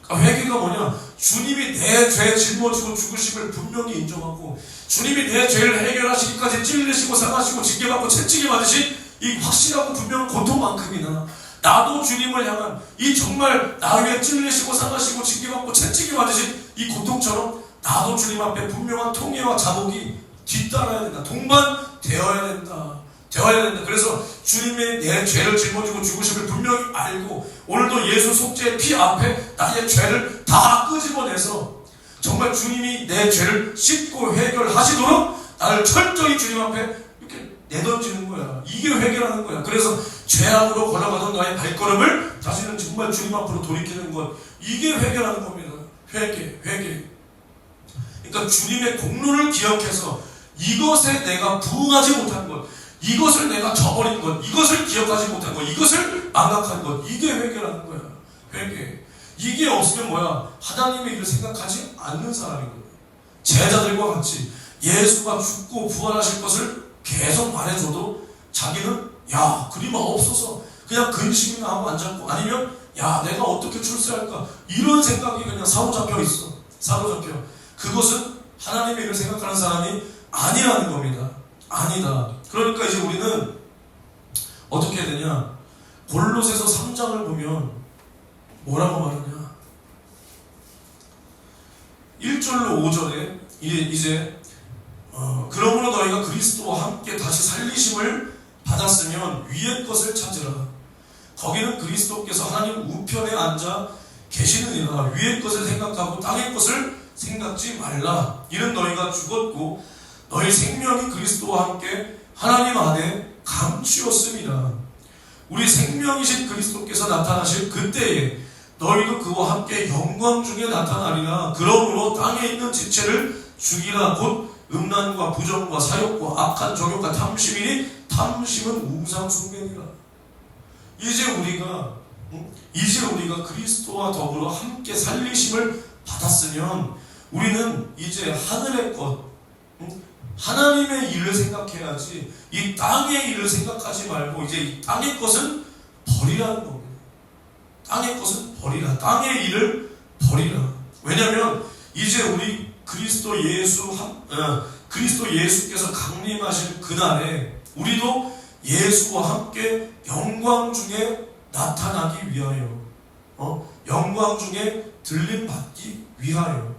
그러니까 회개가 뭐냐? 주님이 내 죄 짊어지고 죽으심을 분명히 인정하고, 주님이 내 죄를 해결하시기까지 찔리시고 상하시고 징계받고 채찍이 맞으신 이 확실하고 분명한 고통만큼이나, 나도 주님을 향한 이 정말 나 위에 찔리시고 상하시고 징계받고 채찍이 맞으신 이 고통처럼 나도 주님 앞에 분명한 통해와 자복이 뒤따라야 된다. 동반되어야 된다. 그래서 주님의 내 죄를 짊어지고 죽으심을 분명히 알고, 오늘도 예수 속죄의 피 앞에 나의 죄를 다 끄집어내서 정말 주님이 내 죄를 씻고 해결하시도록 나를 철저히 주님 앞에 이렇게 내던지는 거야. 이게 회개라는 거야. 그래서 죄악으로 걸어가던 나의 발걸음을 다시는 정말 주님 앞으로 돌이키는 것, 이게 회개라는 겁니다. 회개. 그러니까 주님의 공로를 기억해서 이것에 내가 부응하지 못한 것, 이것을 내가 저버린 것, 이것을 기억하지 못한 것, 이것을 망각한 것, 이게 회개라는 거야. 회개. 이게 없으면 뭐야? 하나님의 일을 생각하지 않는 사람인 거야. 제자들과 같이 예수가 죽고 부활하실 것을 계속 말해줘도 자기는 그리마 없어서 그냥 근심이나 하고 앉았고, 아니면 내가 어떻게 출세할까, 이런 생각이 그냥 사로잡혀 있어. 그것은 하나님의 일을 생각하는 사람이 아니라는 겁니다. 아니다. 그러니까 이제 우리는 어떻게 해야 되냐? 골로새서 3장을 보면 뭐라고 말하냐? 1절로 5절에 이제 그러므로 너희가 그리스도와 함께 다시 살리심을 받았으면 위의 것을 찾으라. 거기는 그리스도께서 하나님 우편에 앉아 계시느니라. 위의 것을 생각하고 땅의 것을 생각지 말라. 이는 너희가 죽었고 너희 생명이 그리스도와 함께 하나님 안에 감추었습니다. 우리 생명이신 그리스도께서 나타나실 그때에 너희도 그와 함께 영광 중에 나타나리라. 그러므로 땅에 있는 지체를 죽이라. 곧 음란과 부정과 사욕과 악한 정욕과 탐심이니 탐심은 우상 숭배니라. 이제 우리가 그리스도와 더불어 함께 살리심을 받았으면 우리는 이제 하늘의 것, 하나님의 일을 생각해야지 이 땅의 일을 생각하지 말고 이제 이 땅의 것은 버리라는 겁니다. 땅의 것은 버리라. 땅의 일을 버리라. 왜냐하면 이제 우리 그리스도 예수께서 강림하실 그날에 우리도 예수와 함께 영광 중에 나타나기 위하여, 영광 중에 들림받기 위하여,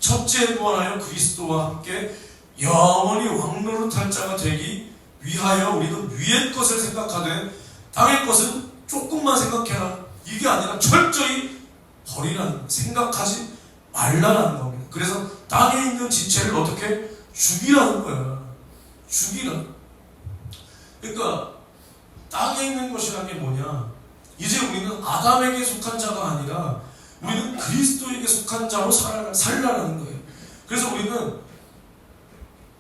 첫째 무한하여 그리스도와 함께 영원히 왕노릇할 자가 되기 위하여 우리는 위의 것을 생각하되 땅의 것은 조금만 생각해라. 이게 아니라 철저히 버리라는, 생각하지 말라라는 겁니다. 그래서 땅에 있는 지체를 어떻게 죽이라는 거야. 죽이라. 그러니까 땅에 있는 것이라는 게 뭐냐? 이제 우리는 아담에게 속한 자가 아니라 우리는 그리스도에게 속한 자로 살라는 거예요. 그래서 우리는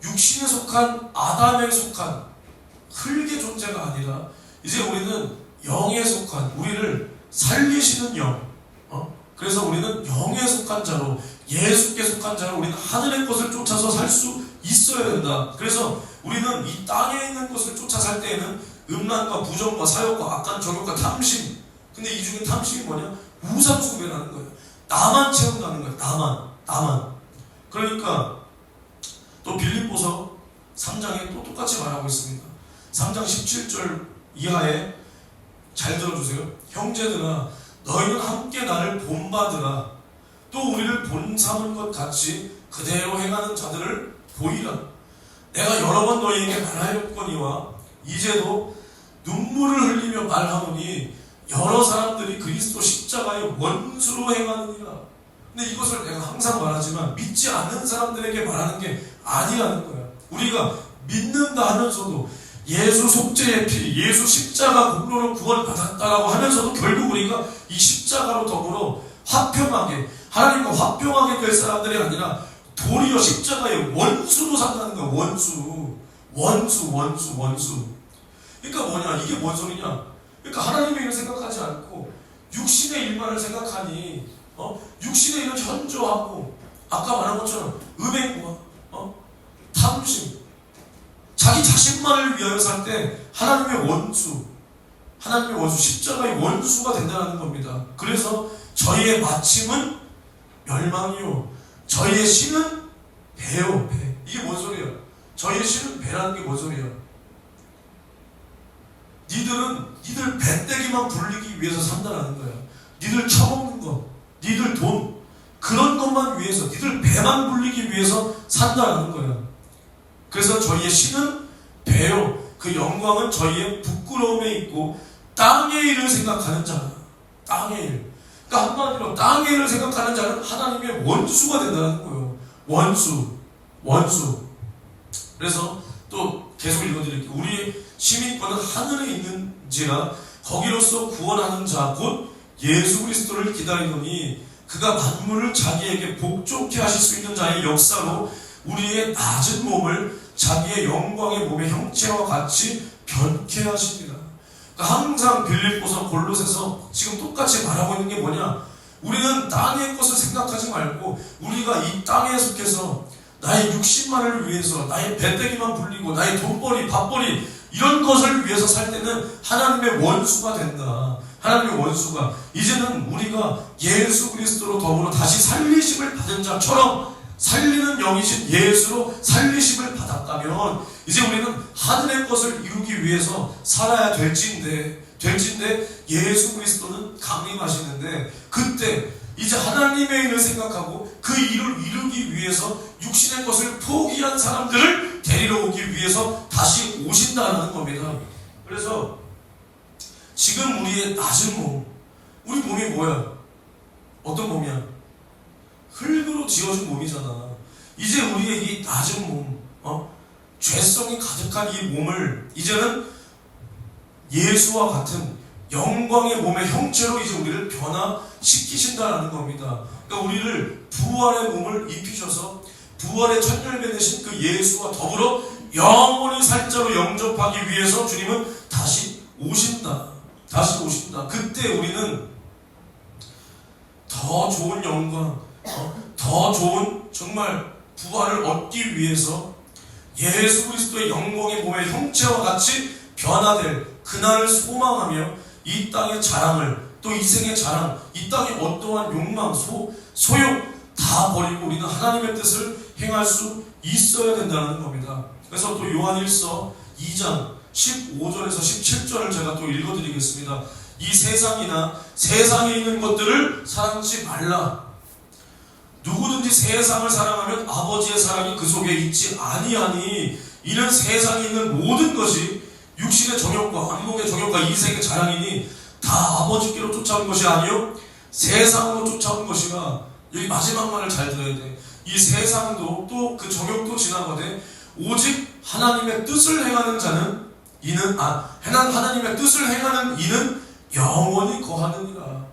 육신에 속한 아담에 속한 흙의 존재가 아니라 이제 우리는 영에 속한, 우리를 살리시는 영, 그래서 우리는 영에 속한 자로, 예수께 속한 자로 우리는 하늘의 것을 쫓아서 살 수 있어야 된다. 그래서 우리는 이 땅에 있는 것을 쫓아 살 때에는 음란과 부정과 사욕과 악한 정욕과 탐심, 근데 이 중에 탐심이 뭐냐? 우상숭배라는 거예요. 나만 채운다는 거예요. 나만. 그러니까 또 빌립보서 3장에 또 똑같이 말하고 있습니다. 3장 17절 이하에 잘 들어주세요. 형제들아, 너희는 함께 나를 본받으라. 또 우리를 본삼은 것 같이 그대로 행하는 자들을 보이라. 내가 여러 번 너희에게 말하였거니와 이제도 눈물을 흘리며 말하노니 여러 사람들이 그리스도 십자가의 원수로 행하느니라. 근데 이것을 내가 항상 말하지만 믿지 않는 사람들에게 말하는 게 아니라는 거야. 우리가 믿는다 하면서도 예수 속죄의 피, 예수 십자가 공로로 구원받았다라고 하면서도 결국 우리가 이 십자가로 더불어 화평하게, 하나님과 화평하게 될 사람들이 아니라 도리어 십자가의 원수로 산다는 거야. 원수. 그러니까 뭐냐? 이게 뭔 소리냐? 그러니까 하나님의 일을 생각하지 않고 육신의 일만을 생각하니 육신의 일을 현조하고 아까 말한 것처럼 음행과 탐심, 자기 자신만을 위하여 살 때 하나님의 원수 십자가의 원수가 된다는 겁니다. 그래서 저희의 마침은 멸망이요 저희의 신은 배요. 배. 이게 뭔 소리야? 저희의 신은 배라는 게 뭔 소리야? 니들 배때기만 불리기 위해서 산다라는 거야. 니들 처먹는 것, 니들 돈, 그런 것만 위해서, 니들 배만 불리기 위해서 산다라는 거야. 그래서 저희의 신은 배요. 그 영광은 저희의 부끄러움에 있고 땅의 일을 생각하는 자라. 땅의 일. 그러니까 한마디로 땅의 일을 생각하는 자는 하나님의 원수가 된다는 거예요. 원수. 그래서 또 계속 읽어드릴게요. 우리의 시민권은 하늘에 있는지라 거기로서 구원하는 자 곧 예수 그리스도를 기다리노니 그가 만물을 자기에게 복종케 하실 수 있는 자의 역사로 우리의 낮은 몸을 자기의 영광의 몸의 형체와 같이 변케 하십니다. 그러니까 항상 빌립보서 골로새서 지금 똑같이 말하고 있는 게 뭐냐? 우리는 땅의 것을 생각하지 말고 우리가 이 땅에 속해서 나의 육신만을 위해서 나의 배때기만 불리고 나의 돈벌이 밥벌이 이런 것을 위해서 살 때는 하나님의 원수가 된다. 하나님의 원수가 이제는 우리가 예수 그리스도로 더불어 다시 살리심을 받은 자처럼 살리는 영이신 예수로 살리심을 받았다면 이제 우리는 하늘의 것을 이루기 위해서 살아야 될진데 예수 그리스도는 강림하시는데 그때 이제 하나님의 일을 생각하고 그 일을 이루기 위해서 육신의 것을 포기한 사람들을 데리러 오기 위해서 다시 오신다는 겁니다. 그래서 지금 우리의 낮은 몸, 우리 몸이 뭐야? 어떤 몸이야? 흙으로 지어진 몸이잖아. 이제 우리의 이 낮은 몸, 죄성이 가득한 이 몸을 이제는 예수와 같은 영광의 몸의 형체로 이제 우리를 변화시키신다는 겁니다. 그러니까 우리를 부활의 몸을 입히셔서 부활의 첫 열매 되신 그 예수와 더불어 영원히 살 자로 영접하기 위해서 주님은 다시 오신다. 그때 우리는 더 좋은 영광, 더 좋은 정말 부활을 얻기 위해서 예수 그리스도의 영광의 몸의 형체와 같이 변화될 그날을 소망하며 이 땅의 자랑을 또 이 생의 자랑, 이 땅의 어떠한 욕망, 소욕 다 버리고 우리는 하나님의 뜻을 행할 수 있어야 된다는 겁니다. 그래서 또 요한 1서 2장 15절에서 17절을 제가 또 읽어드리겠습니다. 이 세상이나 세상에 있는 것들을 사랑하지 말라. 누구든지 세상을 사랑하면 아버지의 사랑이 그 속에 있지 아니하니 이는 세상에 있는 모든 것이 육신의 정욕과 안목의 정욕과 이생의 자랑이니 다 아버지께로 쫓아온 것이 아니요 세상으로 쫓아온 것이라. 여기 마지막 말을 잘 들어야 돼. 이 세상도 또 그 정욕도 지나가되 오직 하나님의 뜻을 행하는 자는 하나님의 뜻을 행하는 이는 영원히 거하느니라.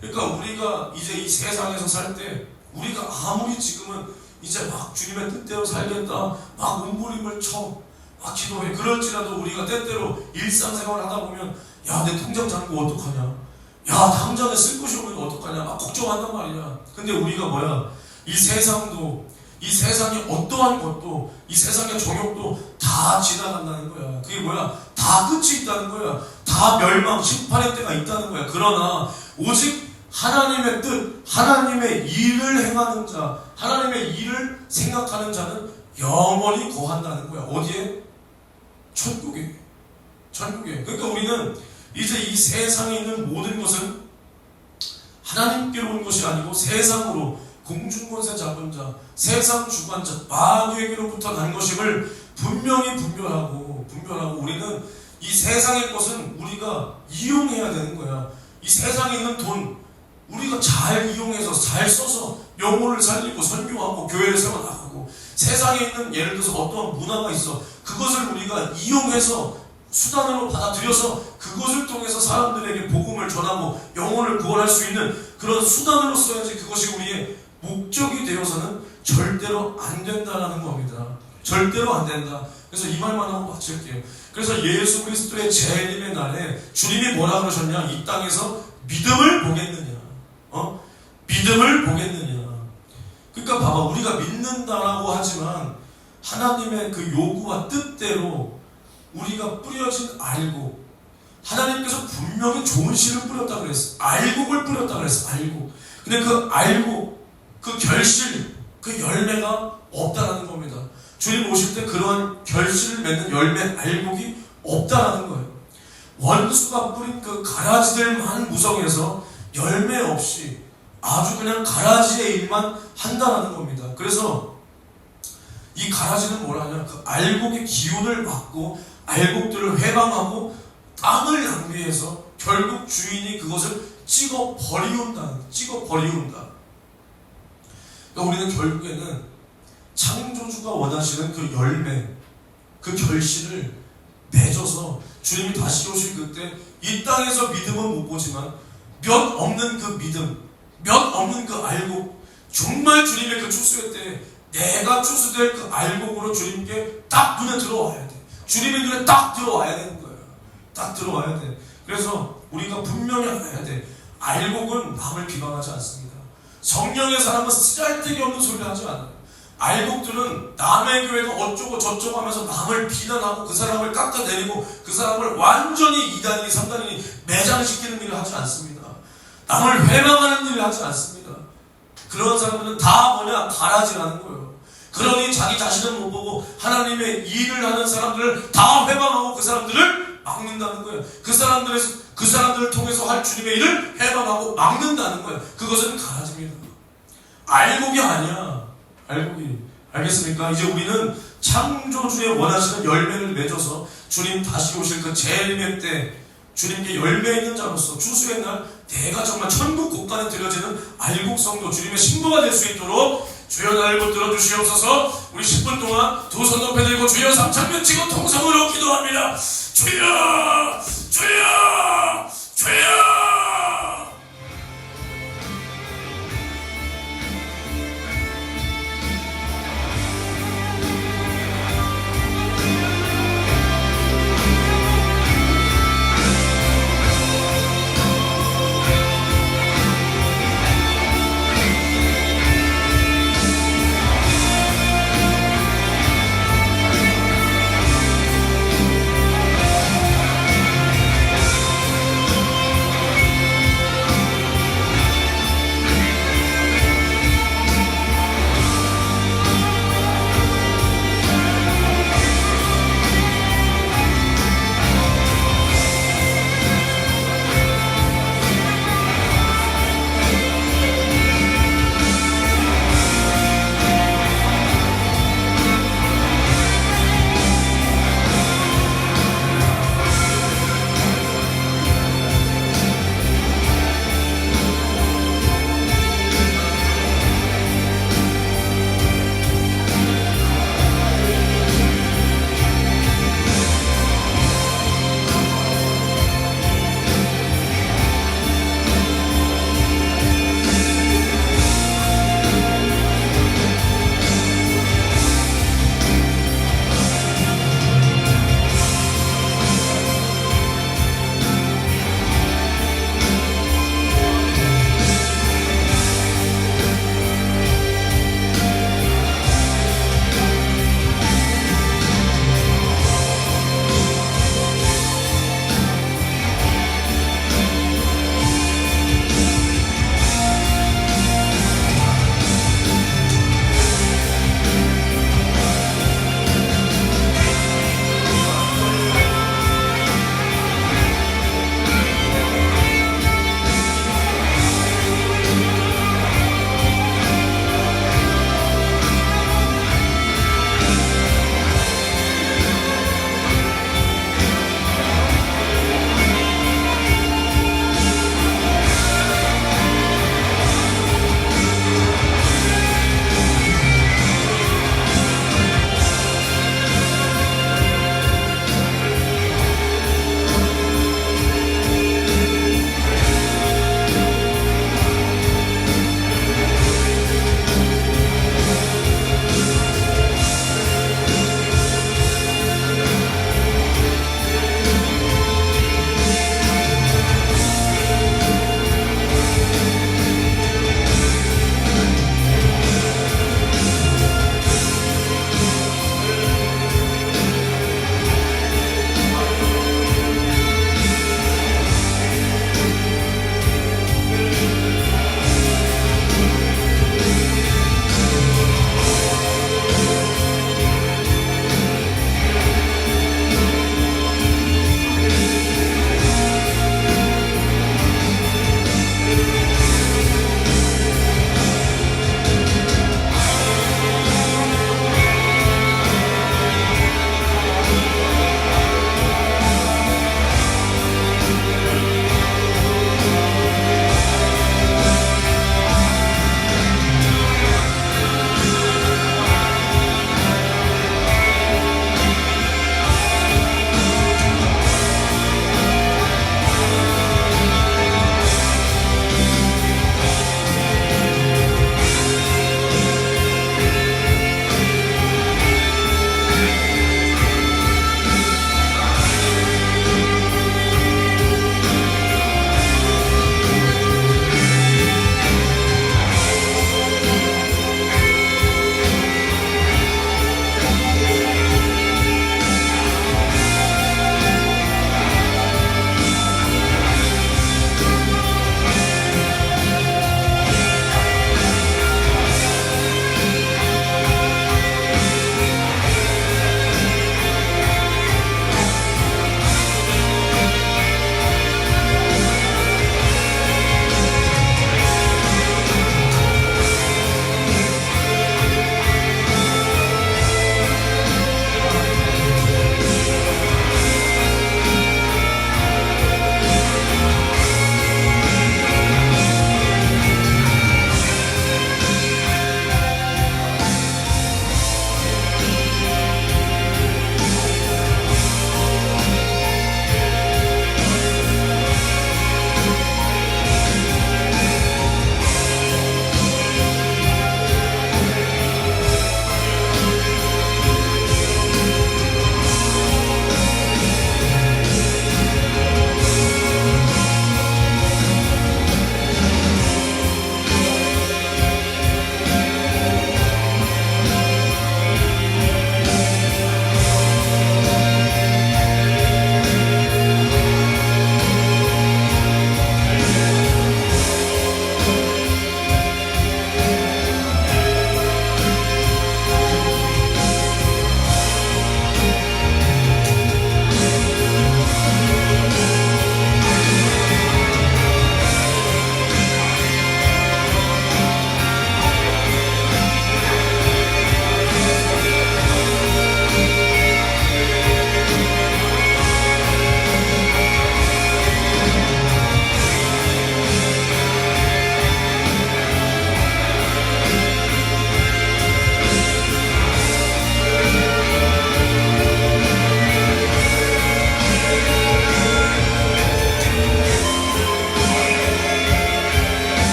그러니까 우리가 이제 이 세상에서 살 때 우리가 아무리 지금은 이제 막 주님의 뜻대로 살겠다 막 몸부림을 쳐 막 기도해 그럴지라도 우리가 때때로 일상생활 하다 보면 야 내 통장 잔고 어떡하냐, 야 당장에 쓸 곳이 오면 어떡하냐 막 걱정한단 말이야. 근데 우리가 뭐야, 이 세상도, 이 세상의 어떠한 것도, 이 세상의 정욕도 다 지나간다는 거야. 그게 뭐야, 다 끝이 있다는 거야. 다 멸망 심판의 때가 있다는 거야. 그러나 오직 하나님의 뜻, 하나님의 일을 행하는 자, 하나님의 일을 생각하는 자는 영원히 거한다는 거야. 어디에? 천국에. 천국에. 그러니까 우리는 이제 이 세상에 있는 모든 것은 하나님께로 온 것이 아니고 세상으로, 공중권세 잡은 자, 세상 주관자, 마귀에게로부터 난 것임을 분명히 분별하고 우리는 이 세상의 것은 우리가 이용해야 되는 거야. 이 세상에 있는 돈 우리가 잘 이용해서 잘 써서 영혼을 살리고 선교하고 교회를 세워나가고, 세상에 있는 예를 들어서 어떠한 문화가 있어 그것을 우리가 이용해서 수단으로 받아들여서 그것을 통해서 사람들에게 복음을 전하고 영혼을 구원할 수 있는 그런 수단으로 써야지, 그것이 우리의 목적이 되어서는 절대로 안 된다라는 겁니다. 절대로 안 된다. 그래서 이 말만 하고 마칠게요. 그래서 예수 그리스도의 재림의 날에 주님이 뭐라 그러셨냐? 이 땅에서 믿음을 보겠느냐? 믿음을 보겠느냐? 그러니까 봐봐, 우리가 믿는다라고 하지만 하나님의 그 요구와 뜻대로 우리가 뿌려진 알곡, 하나님께서 분명히 좋은 씨를 뿌렸다 그랬어. 알곡을 뿌렸다 그랬어. 알곡. 근데 그 알곡, 그 결실, 그 열매가 없다라는 겁니다. 주님 오실 때 그러한 결실을 맺는 열매, 알곡이 없다라는 거예요. 원수가 뿌린 그 가라지들만 무성해서 열매 없이 아주 그냥 가라지의 일만 한다라는 겁니다. 그래서 이 가라지는 뭐라 하냐, 그 알곡의 기운을 막고 알곡들을 회방하고 땅을 낭비해서 결국 주인이 그것을 찍어 버리운다. 그러니까 우리는 결국에는 창조주가 원하시는 그 열매, 그 결실을 맺어서 주님이 다시 오실 그때 이 땅에서 믿음은 못 보지만 몇 없는 그 믿음, 몇 없는 그 알곡, 정말 주님의 그 추수의 때에 내가 추수될 그 알곡으로 주님께 딱 눈에 들어와야 돼. 주님의 눈에 딱 들어와야 되는 거예요. 딱 들어와야 돼. 그래서 우리가 분명히 알아야 돼. 알곡은 남을 비방하지 않습니다. 성령의 사람은 쓰잘데기 없는 소리를 하지 않아요. 알곡들은 남의 교회가 어쩌고 저쩌고 하면서 남을 비난하고 그 사람을 깎아내리고 그 사람을 완전히 2단이니 3단이니 매장시키는 일을 하지 않습니다. 남을 회방하는 일을 하지 않습니다. 그런 사람들은 다 뭐냐? 가라지라는 거예요. 그러니 자기 자신을 못 보고 하나님의 일을 하는 사람들을 다 회방하고 그 사람들을 막는다는 거예요. 그 사람들을 통해서 할 주님의 일을 회방하고 막는다는 거예요. 그것은 가라지입니다. 알곡이 아니야. 알곡이. 알겠습니까? 이제 우리는 창조주의 원하시는 열매를 맺어서 주님 다시 오실 그 재림의 때 주님께 열매 있는 자로서 추수의 날 내가 정말 천국 곳간에 들여지는 알곡 성도, 주님의 신부가 될 수 있도록 주여 나를 붙들어 주시옵소서. 우리 10분 동안 두 손 높이 들고 주여 삼창면 치고 통성으로 기도합니다. 주여, 주여, 주여.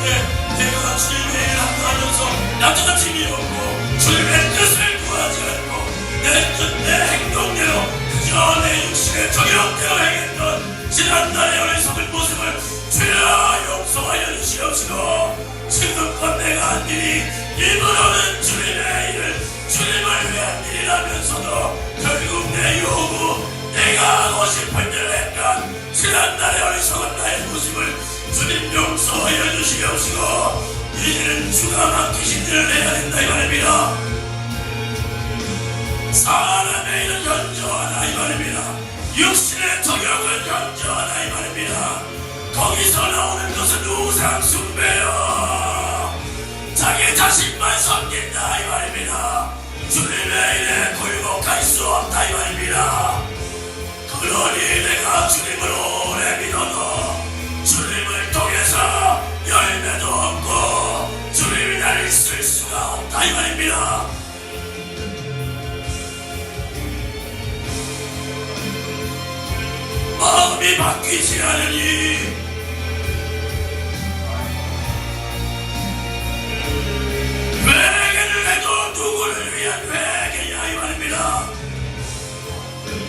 때 내가 주님의 일을 하면서 나같이 미웠고 주님의 뜻을 구하지 않고 내 뜻, 내 행동대로 그저 내 육신의 정욕대로 행했던 지난날의 어리석은 모습을 주여 용서하여 주시옵시고 지금껏 내가 한 일이 입으로는 주님의 일을 주님을 위한 일이라면서도 결국 내 요구 내가 하고 싶은 일을 했던 지난날의 어리석은 나의 모습을 주님 용서하여 주시옵시고 이제는 주가 맡기신 일을 해야 된다 이 말입니다. 사람의 일은 현저하다 이 말입니다. 육신의 정욕은 현저하다 이 말입니다. 거기서 나오는 것은 우상 숭배요 자기 자신만 섬긴다 이 말입니다. 주님의 일에 굴복할 수 없다 이 말입니다. 그러니 내가 주님을 오래 믿어도 주님을 통해서 열매도 없고 주님이 나를 쓸 수가 없다 이 말입니다. 마음이 바뀌지 않으니 회개를 해도 누구를 위한 회개야 이 말입니다.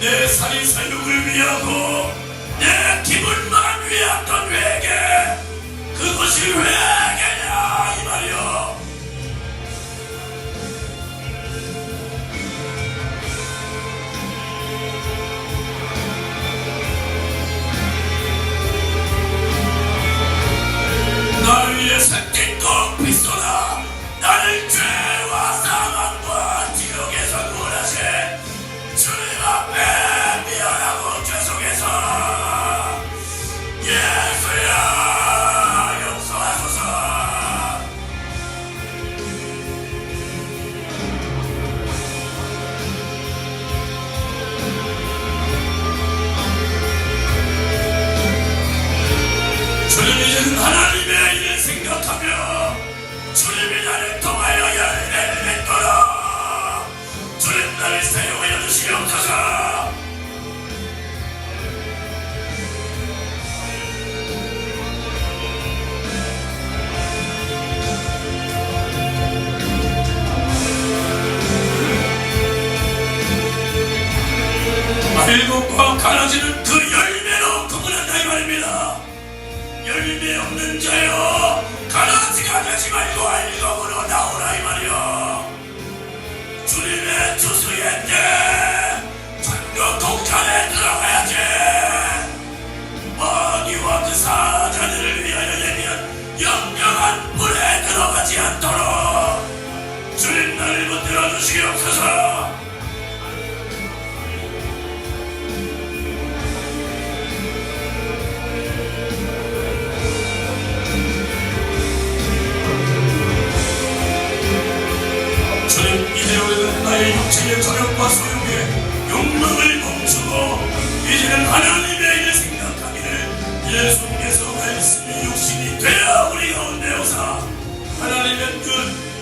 내 살인 살육을 위하고 내 기분만 위했던 회개 그것이 회개냐 이 말이요. 나를 위해 새긴 공피소나 나를 죄와 사망과 지옥에서 구원하신 주님 앞에 미안하고 죄송해서 예수야 용서하소서. 주님 이제는 하나님의 일을 생각하며 주님이 나를 통하여 열매를 맺도록 주님 나를 사용하여 주시옵소서. 말곡과 가라지는 그 열매로 구분한다 이 말입니다. 열매 없는 자여 가라지가 되지 말고 알곡으로 나오라 이 말이요. 주님의 주수의 때 천국 동산에 들어가야지. 마귀와 그 사자들을 위하여 내면 영영한 불에 들어가지 않도록 주님 나를 붙들어 주시옵소서. 주님 이제 우리는 나의 육체의 저력과 소욕에 욕망을 멈추고 이제는 하나님의 일을 생각하기를 예수님께서 말씀이 육신이 되어 우리 가운데 오사 하나님의 뜻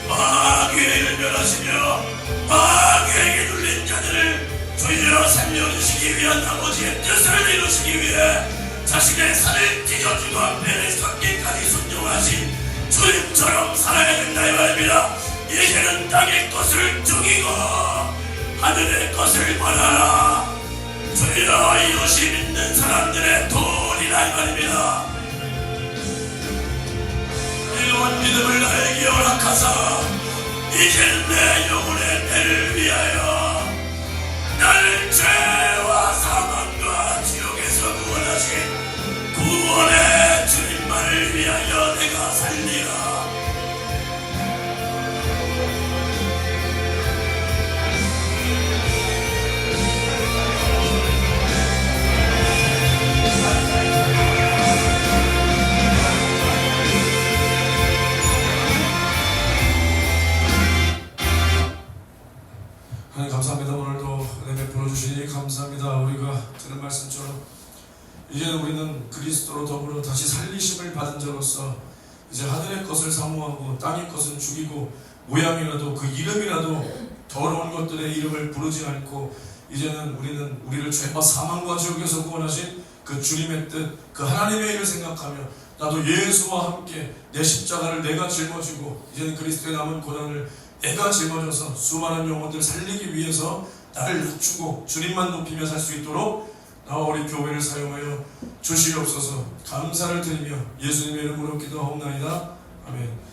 마귀의 일을 멸하시며 마귀에게 눌린 자들을 주여 살려주시기 위한 아버지의 뜻을 이루시기 위해 자신의 살을 찢어주고 배를 섞기까지 순종하신 주님처럼 살아야 된다 이 말입니다. 이제는 땅의 것을 죽이고 하늘의 것을 바라라. 주여 이것이 믿는 사람들의 돈이라 이 말입니다. 이러한 믿음을 나에게 허락하사 이제는 내 영혼의 배를 위하여 나를 죄와 사망과 지옥에서 구원하신 구원의 주님만을 위하여 내가 살리라. 하나님 감사합니다. 오늘도 은혜 베풀어 주시니 감사합니다. 우리가 들은 말씀처럼 이제는 우리는 그리스도로 더불어 다시 살리심을 받은 자로서 이제 하늘의 것을 사모하고 땅의 것은 죽이고 모양이라도 그 이름이라도 더러운 것들의 이름을 부르지 않고 이제는 우리는 우리를 죄와 사망과 지옥에서 구원하신 그 주님의 뜻, 그 하나님의 일을 생각하며 나도 예수와 함께 내 십자가를 내가 짊어지고 이제는 그리스도의 남은 고난을 내가 짊어져서 수많은 영혼들 살리기 위해서 나를 낮추고 주님만 높이며 살 수 있도록 나와 우리 교회를 사용하여 주시옵소서. 감사를 드리며 예수님의 이름으로 기도하옵나이다. 아멘.